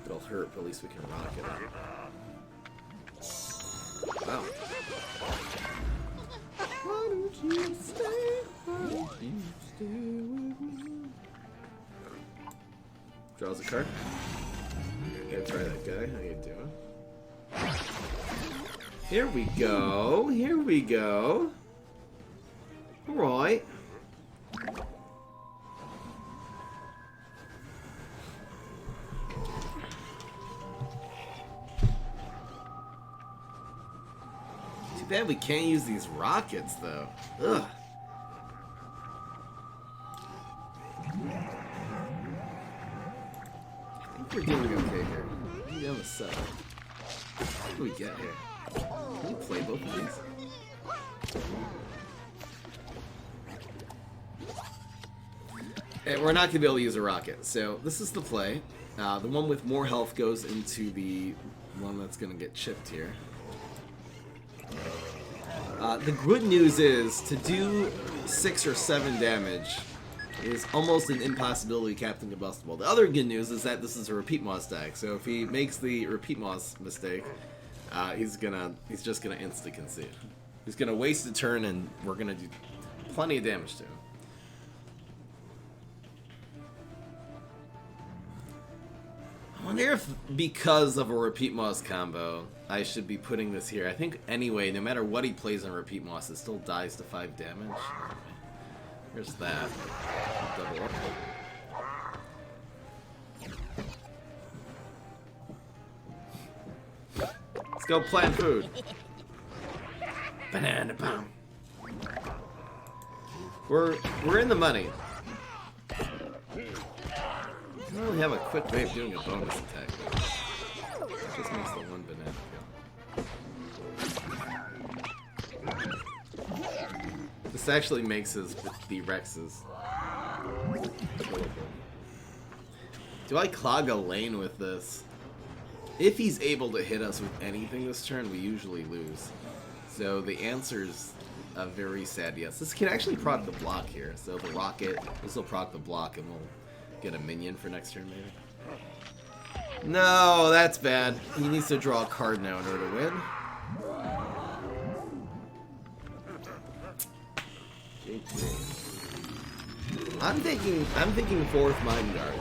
Speaker 1: It'll hurt, but at least we can rock it up. Wow. Why don't you stay? Why don't you stay with me? Draws a card. Gotta try that guy. How you doing? Here we go. Here we go. Alright. Too bad we can't use these rockets, though. Ugh. I think we're doing okay here. Maybe on the side. What do we get here? Can we play both of these? And we're not going to be able to use a rocket, so this is the play. The one with more health goes into the one that's going to get chipped here. The good news is, to do 6 or 7 damage is almost an impossibility Captain Combustible. The other good news is that this is a repeat moss deck, so if he makes the repeat moss mistake, he's just gonna insta-concede. He's gonna waste a turn, and we're gonna do plenty of damage to him. I wonder if, because of a repeat moss combo, I should be putting this here. I think anyway, no matter what he plays on repeat moss, it still dies to 5 damage. There's that. Double up. Let's go plant food. Banana bomb. We're in the money. I don't really have a quick way of doing a bonus attack. It just makes the one banana kill. This actually makes the Rexes. Do I clog a lane with this? If he's able to hit us with anything this turn, we usually lose. So the answer's a very sad yes. This can actually proc the block here. So the rocket, this will proc the block, and we'll get a minion for next turn, maybe. No, that's bad. He needs to draw a card now in order to win. I'm thinking 4th Mime Guard.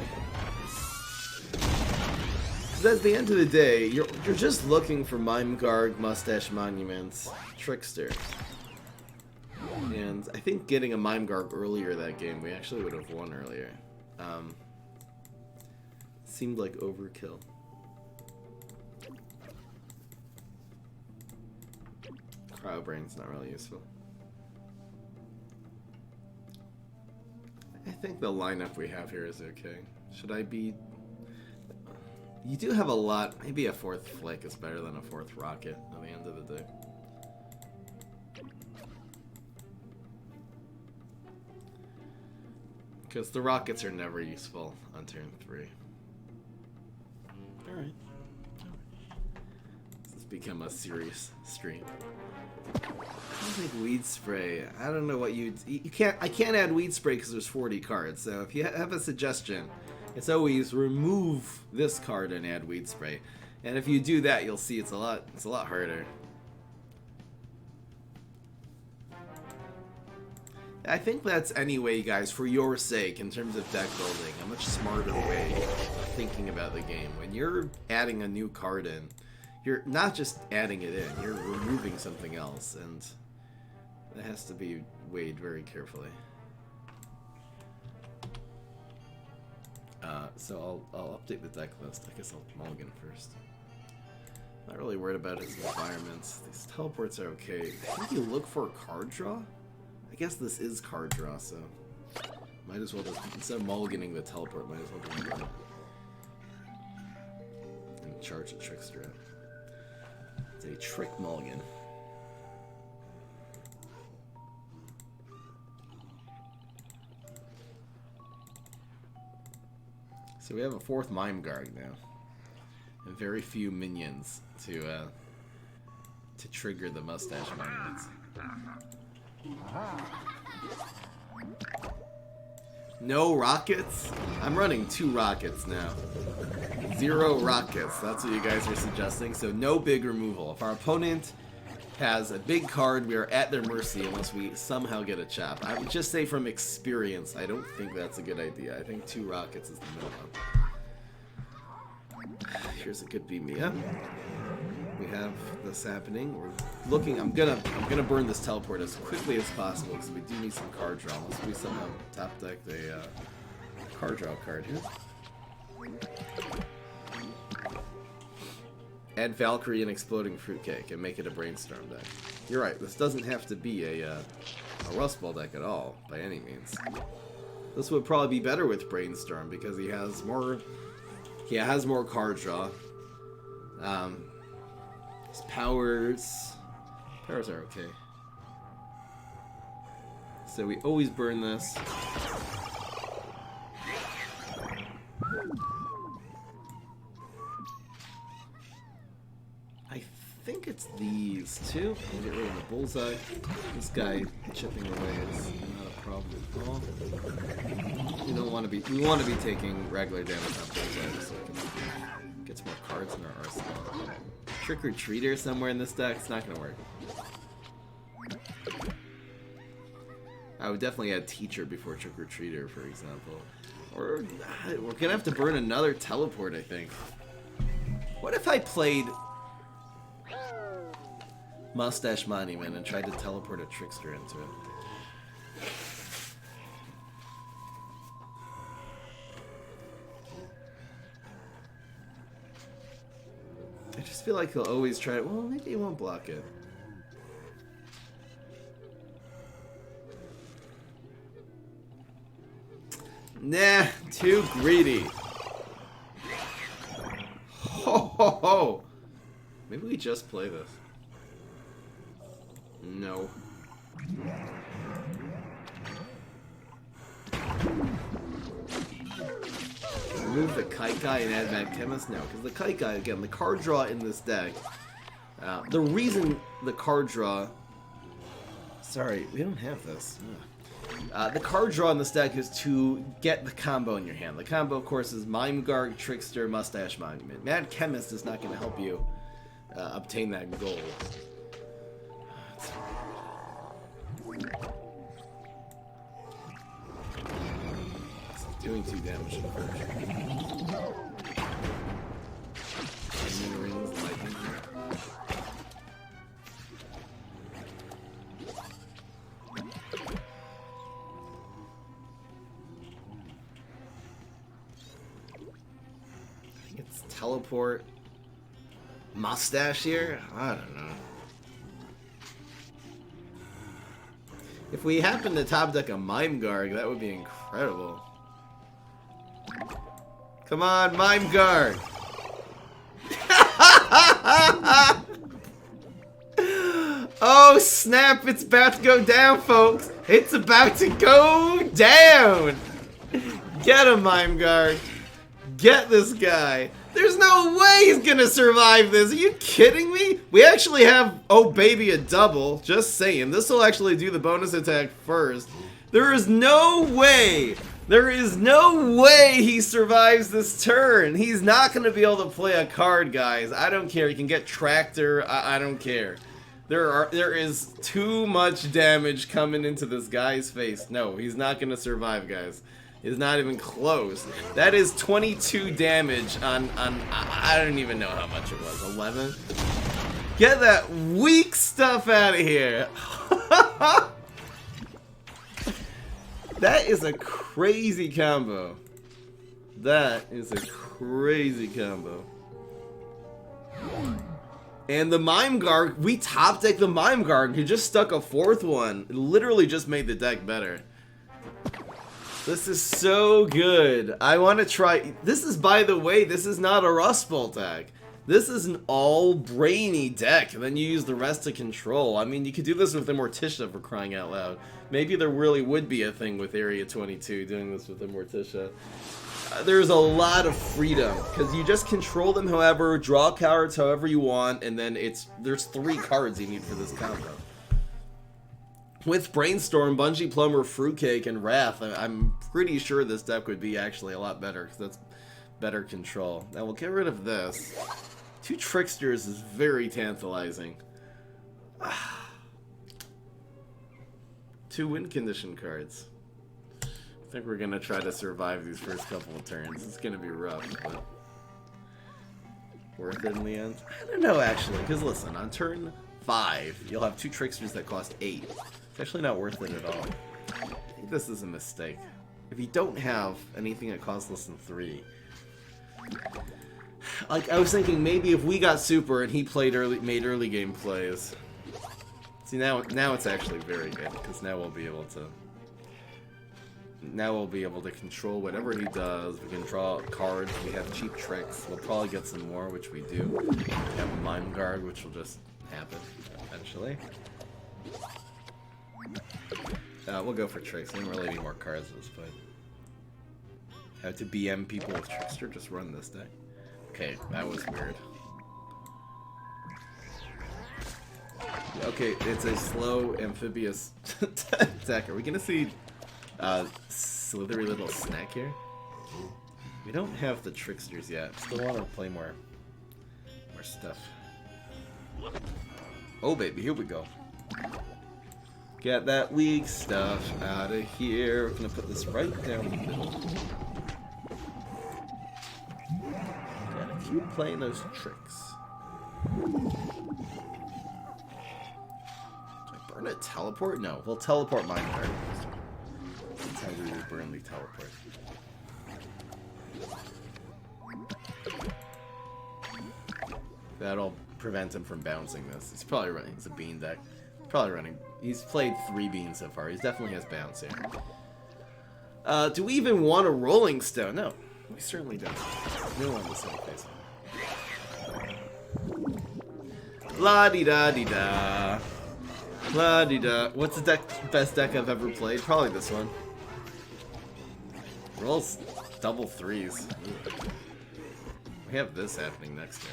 Speaker 1: Because at the end of the day, you're just looking for Mime Guard, Mustache Monuments, Trickster. And I think getting a Mime Guard earlier that game, we actually would have won earlier. Seemed like overkill. Cryo Brain's not really useful. I think the lineup we have here is okay. Should I be... You do have a lot. Maybe a 4th Flick is better than a 4th Rocket at the end of the day. Because the rockets are never useful on turn 3. Alright. This has become a serious stream. I don't think Weed Spray. I don't know what you can't. I can't add Weed Spray because there's 40 cards. So if you have a suggestion, it's always remove this card and add Weed Spray. And if you do that, you'll see it's a lot harder. I think that's anyway, guys, for your sake, in terms of deck building, a much smarter way of thinking about the game. When you're adding a new card in, you're not just adding it in, you're removing something else, and that has to be weighed very carefully. So I'll update the deck list. I guess I'll mulligan first. Not really worried about his environments. These teleports are okay. I think you look for a card draw? I guess this is card draw, so might as well just, instead of mulliganing the teleport, might as well do it. And charge a Trickster out. It's a trick mulligan. So we have a 4th Mime Guard now, and very few minions to trigger the Mustache Monuments. No rockets? I'm running 2 rockets now. 0 rockets. That's what you guys are suggesting. So no big removal. If our opponent has a big card, we are at their mercy unless we somehow get a chop. I would just say from experience, I don't think that's a good idea. I think 2 rockets is the minimum. Here's a good beam me up. We have this happening. We're looking. I'm gonna burn this teleport as quickly as possible because we do need some card draw. Unless we somehow top deck the card draw card here. Add Valkyrie and Exploding Fruitcake and make it a Brainstorm deck. You're right. This doesn't have to be a Rustbolt deck at all by any means. This would probably be better with Brainstorm because he has more. He has more card draw. His powers are okay. So we always burn this. I think it's these two. We'll get rid of the bullseye. This guy chipping away is not a problem at all. We don't want to be. We want to be taking regular damage on bullseye so we can get some more cards in our arsenal. Trick or Treater somewhere in this deck. It's not gonna work. I would definitely add Teacher before Trick or Treater, for example. Or we're gonna have to burn another teleport, I think. What if I played Mustache Monument and tried to teleport a Trickster into it? I just feel like he'll always try it. Well, maybe he won't block it. Nah, too greedy. Ho ho ho! Maybe we just play this. No. Remove the Kaikai and add Mad Chemist? No, because the Kaikai, again, the card draw in this deck, the reason the card draw... Sorry, we don't have this. The card draw in this deck is to get the combo in your hand. The combo, of course, is Mime Guard, Trickster, Mustache Monument. Mad Chemist is not going to help you obtain that goal. Doing 2 damage to the first. Rings, lightning. I think it's teleport. Mustache here? I don't know. If we happen to top deck a Mime Guard, that would be incredible. Come on, Mime Guard! Oh snap, it's about to go down, folks! It's about to go down! Get him, Mime Guard! Get this guy! There's no way he's gonna survive this! Are you kidding me? We actually have, oh baby, a double. Just saying, this will actually do the bonus attack first. There is no way! There is no way he survives this turn. He's not going to be able to play a card, guys. I don't care. He can get Tractor. I don't care. There is too much damage coming into this guy's face. No, he's not going to survive, guys. He's not even close. That is 22 damage on I don't even know how much it was. 11? Get that weak stuff out of here. That is a crazy combo. That is a crazy combo. And the Mime Guard, we top decked the Mime Guard. He just stuck a 4th one. It literally just made the deck better. This is so good. I want to try. This is, by the way, this is not a Rustbolt deck. This is an all-brainy deck, and then you use the rest to control. I mean, you could do this with Immorticia, for crying out loud. Maybe there really would be a thing with Area 22 doing this with Immorticia. There's a lot of freedom, because you just control them however, draw cards however you want, and then there's 3 cards you need for this combo. with Brainstorm, Bungee Plumber, Fruitcake, and Wrath, I'm pretty sure this deck would be actually a lot better, because that's better control. Now we'll get rid of this. 2 Tricksters is very tantalizing. 2 win condition cards. I think we're gonna try to survive these first couple of turns. It's gonna be rough, but worth it in the end? I don't know, actually, because listen, on turn 5, you'll have 2 Tricksters that cost 8. It's actually not worth it at all. I think this is a mistake. If you don't have anything that costs less than 3, like, I was thinking maybe if we got super and he played made early game plays. See, now it's actually very good, because now we'll be able to control whatever he does. We can draw cards. We have cheap tricks. We'll probably get some more, which we do. We have a Mime Guard, which will just happen eventually. We'll go for tricks. I don't really need more cards at this point. How to BM people with Trickster? Just run this deck. Okay, that was weird. Okay, it's a slow amphibious deck. Are we gonna see slithery little snack here? We don't have the Tricksters yet. Still want to play more stuff. Oh baby, here we go. Get that weak stuff out of here. We're gonna put this right down the middle. Gotta keep playing those tricks. Do I burn a teleport? No, we'll teleport Mime Guard. That's how we will burn the teleport. That'll prevent him from bouncing this. He's probably running. It's a bean deck. Probably running. He's played 3 beans so far. He definitely has bounce here. Do we even want a Rolling Stone? No, we certainly don't. No one the same face. La di da di da. La di da. What's the best deck I've ever played? Probably this one. Rolls double 3s. We have this happening next turn.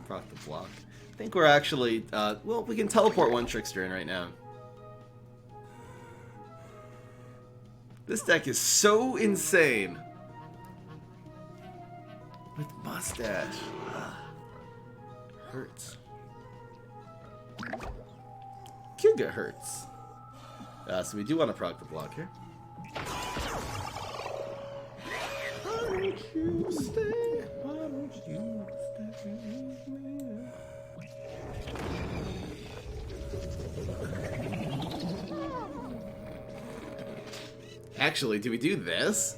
Speaker 1: Proc the block. I think we're actually, well, we can teleport 1 Trickster in right now. This deck is so insane. With mustache. Hurts. Kuga hurts. So we do want to proc the block here. Why don't you stay? Why don't you stay with me? Actually, do we do this?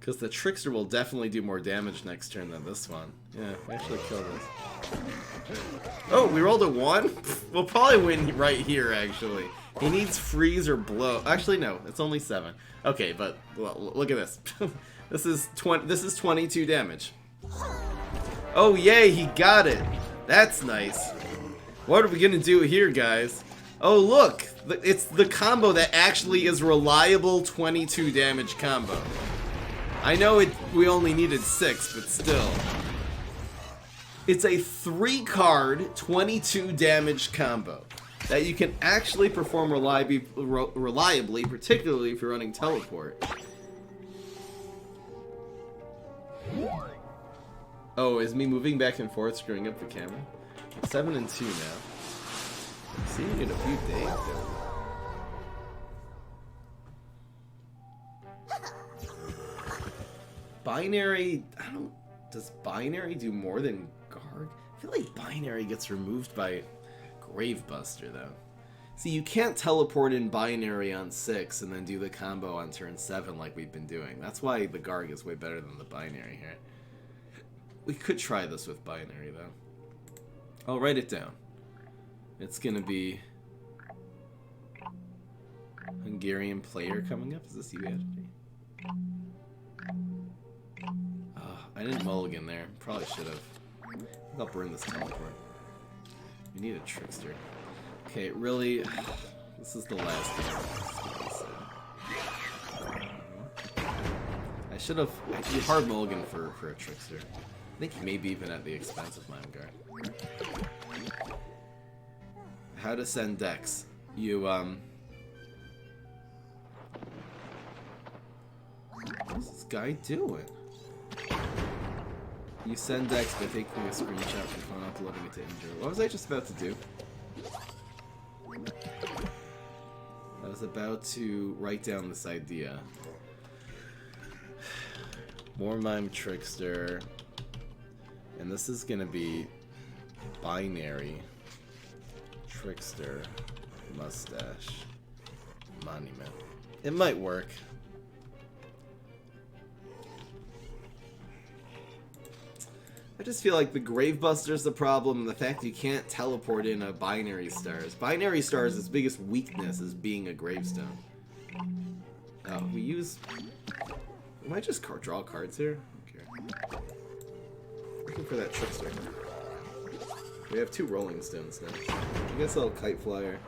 Speaker 1: Because the Trickster will definitely do more damage next turn than this one. Yeah, we actually kill this. Oh, we rolled a 1? We'll probably win right here, actually. He needs freeze or blow. Actually, no, it's only 7. Okay, but well, look at this. This is 22 damage. Oh, yay, he got it. That's nice. What are we gonna do here, guys? Oh, look, it's the combo that actually is reliable 22 damage combo. I know we only needed 6, but still. It's a 3-card, 22 damage combo that you can actually perform reliably, particularly if you're running teleport. Oh, is me moving back and forth screwing up the camera? 7 and 2 now. See you in a few days. Binary, does binary do more than guard? I feel like binary gets removed by Gravebuster though. See, you can't teleport in binary on 6 and then do the combo on turn 7 like we've been doing. That's why the Garg is way better than the binary here. We could try this with binary though. I'll write it down. It's gonna be Hungarian player coming up. Is this you, Anthony? I didn't mulligan there. Probably should have. I think I'll burn this teleport. We need a Trickster. Okay, really? This is the last game. I I should have actually hard mulligan for a Trickster. I think maybe even at the expense of Mime Guard. How to send decks. You, what's this guy doing? You send decks by taking a screenshot from phone uploading it to injure. What was I just about to do? I was about to write down this idea. More Mime Trickster. And this is gonna be binary Trickster mustache monument. It might work. I just feel like the Gravebuster's the problem, and the fact you can't teleport in a binary stars. Binary stars' biggest weakness is being a gravestone. We use... We might just draw cards here. Okay. Looking for that Trickster. We have 2 Rolling Stones now. I guess I'll Kite Flyer.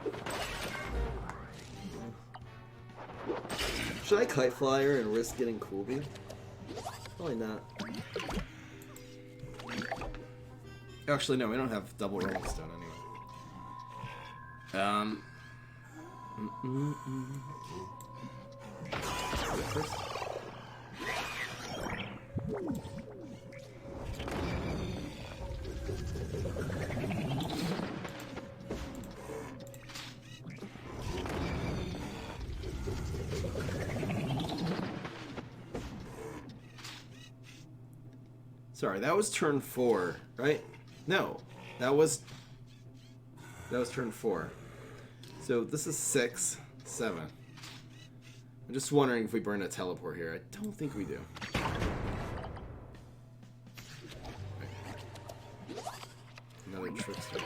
Speaker 1: Should I Kite Flyer and risk getting Cool Beam? Probably not. Actually, no, we don't have double Rolling Stone anyway. First. Sorry, that was turn 4, right? No, that was turn 4. So this is 6, 7. I'm just wondering if we burn a teleport here. I don't think we do. Another Trickster.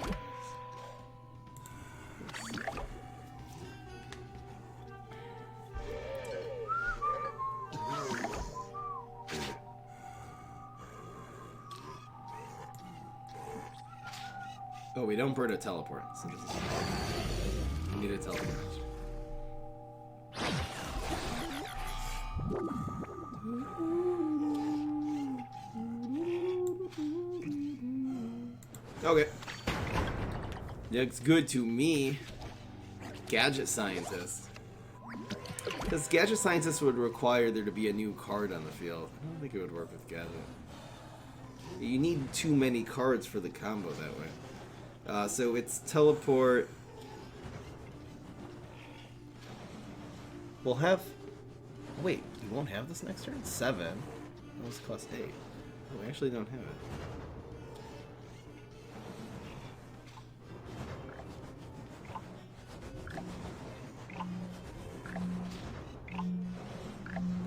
Speaker 1: Oh, we don't burn a teleport, so this is... We need a teleport. Okay. Looks good to me. Gadget Scientist. Because Gadget Scientist would require there to be a new card on the field. I don't think it would work with Gadget. You need too many cards for the combo that way. So it's teleport. We'll have... Wait, we won't have this next turn? 7. That was cost 8. Oh, we actually don't have it.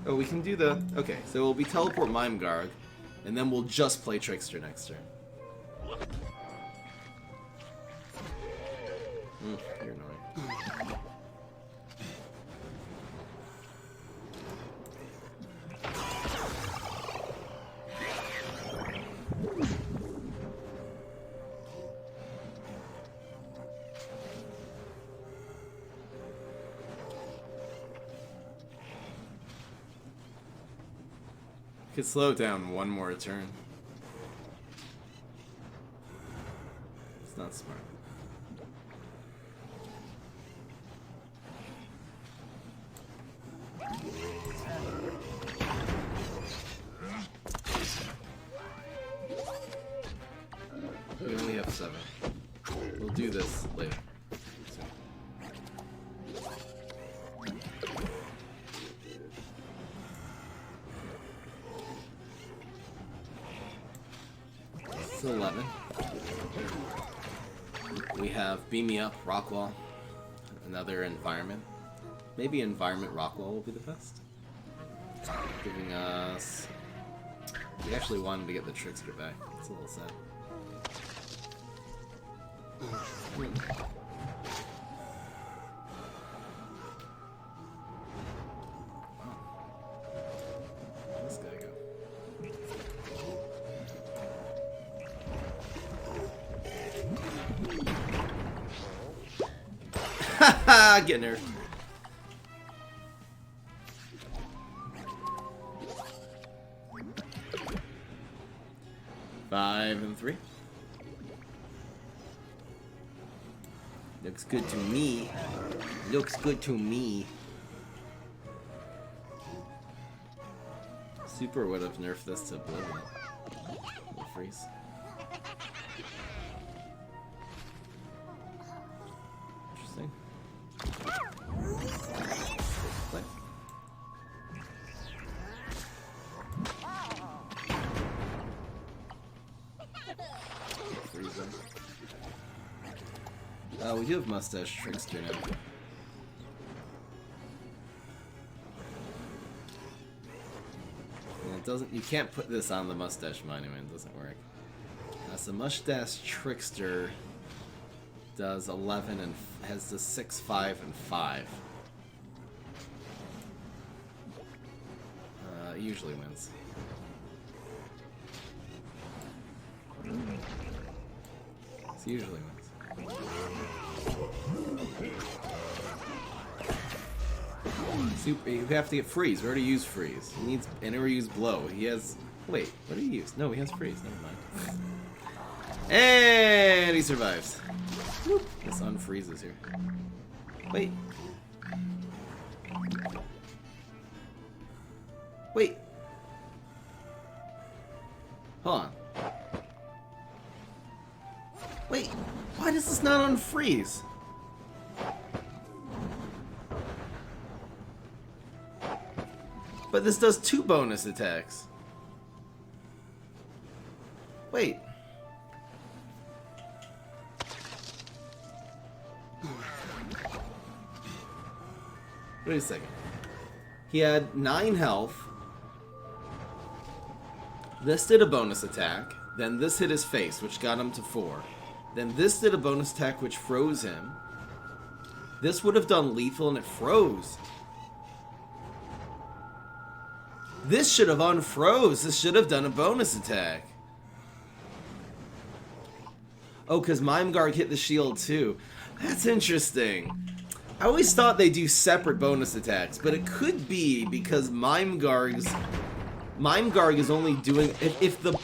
Speaker 1: Oh, we can do the... Okay, so we'll be teleport Mime Garg, and then we'll just play Trickster next turn. You're annoying. Could slow down one more turn. It's not smart. We only have 7. We'll do this later. This is 11. We have Beam Me Up, Rockwall, another Environment. Maybe Environment Rockwall will be the best. Giving us... We actually wanted to get the Trickster back. It's a little sad. Wow. Where'd this guy go? Haha! Get nerfed. 5 and 3. Looks good to me. Looks good to me. Super would have nerfed this to Oblivion. We'll freeze. Interesting. Play. Freeze them. We do have Mustache Trickster now. And it doesn't. You can't put this on the Mustache Monument. It doesn't work. So Mustache Trickster does 11 and has the 6, 5, and 5. Usually wins. It usually wins. Super, you have to get freeze. We already used freeze. He needs, and we used blow. He has. Wait, what did he use? No, he has freeze. Never mind. And he survives. Whoop. This unfreezes here. Wait. Wait. Hold on. Wait. Why does this not unfreeze? But this does 2 bonus attacks. Wait. Wait a second. He had 9 health. This did a bonus attack. Then this hit his face, which got him to 4. Then this did a bonus attack, which froze him. This would have done lethal, and it froze. This should have unfroze. This should have done a bonus attack. Oh, because Mime Garg hit the shield too. That's interesting. I always thought they do separate bonus attacks, but it could be because Mime Garg is only doing if the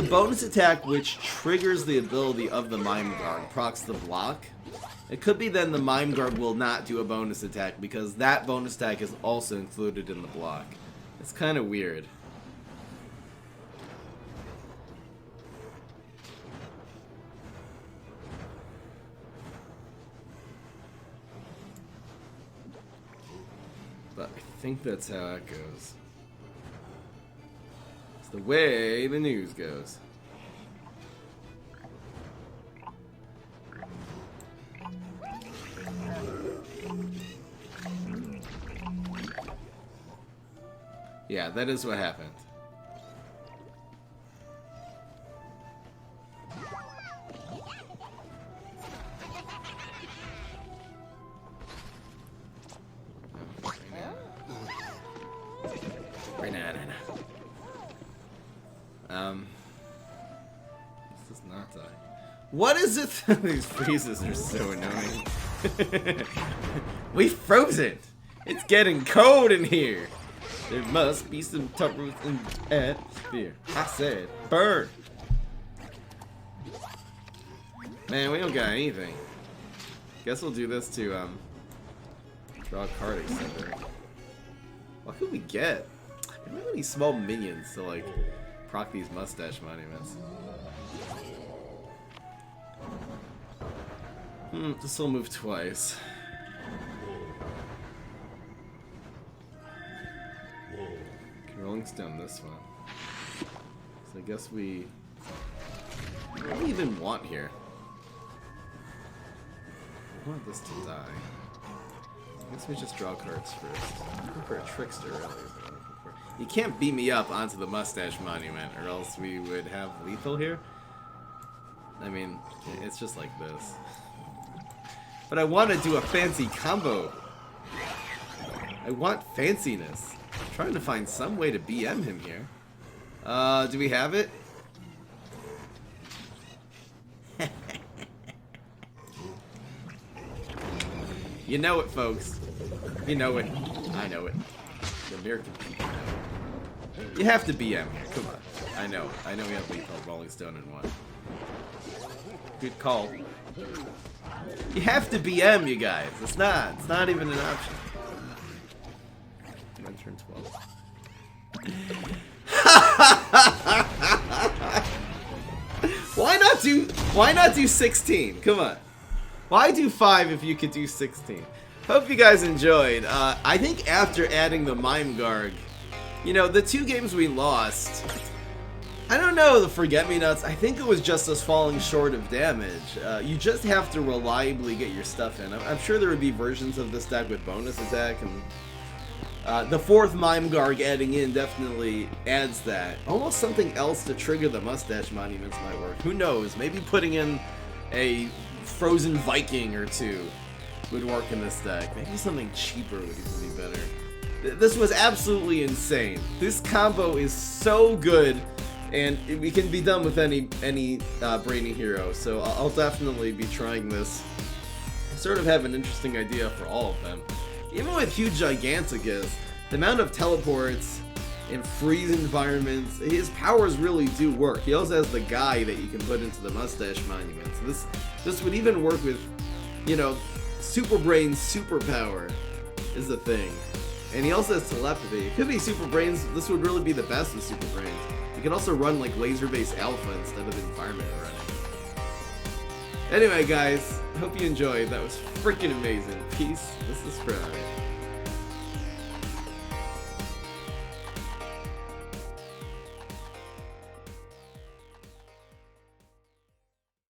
Speaker 1: bonus attack which triggers the ability of the Mime Garg procs the block. It could be then the Mime Garg will not do a bonus attack because that bonus attack is also included in the block. It's kind of weird. But I think that's how it goes. It's the way the news goes. Yeah, that is what happened. This does not die. What is it? These freezes are so annoying. We froze it! It's getting cold in here! There must be some turbulence in the atmosphere. I said, burn! Man, we don't got anything. Guess we'll do this to, draw a card extender. What could we get? We don't have any small minions to, like, proc these mustache monuments. This will move twice. Rolling Stone this one. So I guess what do we even want here? I want this to die. I guess we just draw cards first. I'm looking for a Trickster, really. You can't beat me up onto the Mustache Monument, or else we would have lethal here. I mean, it's just like this. But I want to do a fancy combo. I want fanciness. I'm trying to find some way to BM him here. Do we have it? You know it, folks. You know it. I know it. The American people know it. You have to BM here. Come on. I know we have lethal Rolling Stone in one. Good call. You have to BM, you guys. It's not even an option. I'm turn 12. Why not do 16? Come on. Why do 5 if you could do 16? Hope you guys enjoyed. I think after adding the Mime Garg, you know, the 2 games we lost, I don't know, the Forget-Me-Nuts, I think it was just us falling short of damage. You just have to reliably get your stuff in. I'm sure there would be versions of this deck with bonus attack, and the 4th Mime Garg adding in definitely adds that. Almost something else to trigger the Mustache Monuments might work. Who knows? Maybe putting in a Frozen Viking or 2 would work in this deck. Maybe something cheaper would even be better. This was absolutely insane. This combo is so good, and we can be done with any Brainy hero, so I'll definitely be trying this. I sort of have an interesting idea for all of them. Even with huge Giganticus, the amount of teleports and freeze environments, his powers really do work. He also has the guy that you can put into the Mustache Monument. So this would even work with, you know, Super Brain's superpower is the thing. And he also has telepathy. It could be Super Brains. This would really be the best of Super Brains. You can also run like laser-based alpha instead of environment running. Anyway, guys, hope you enjoyed. That was freaking amazing. Peace. This is Fry.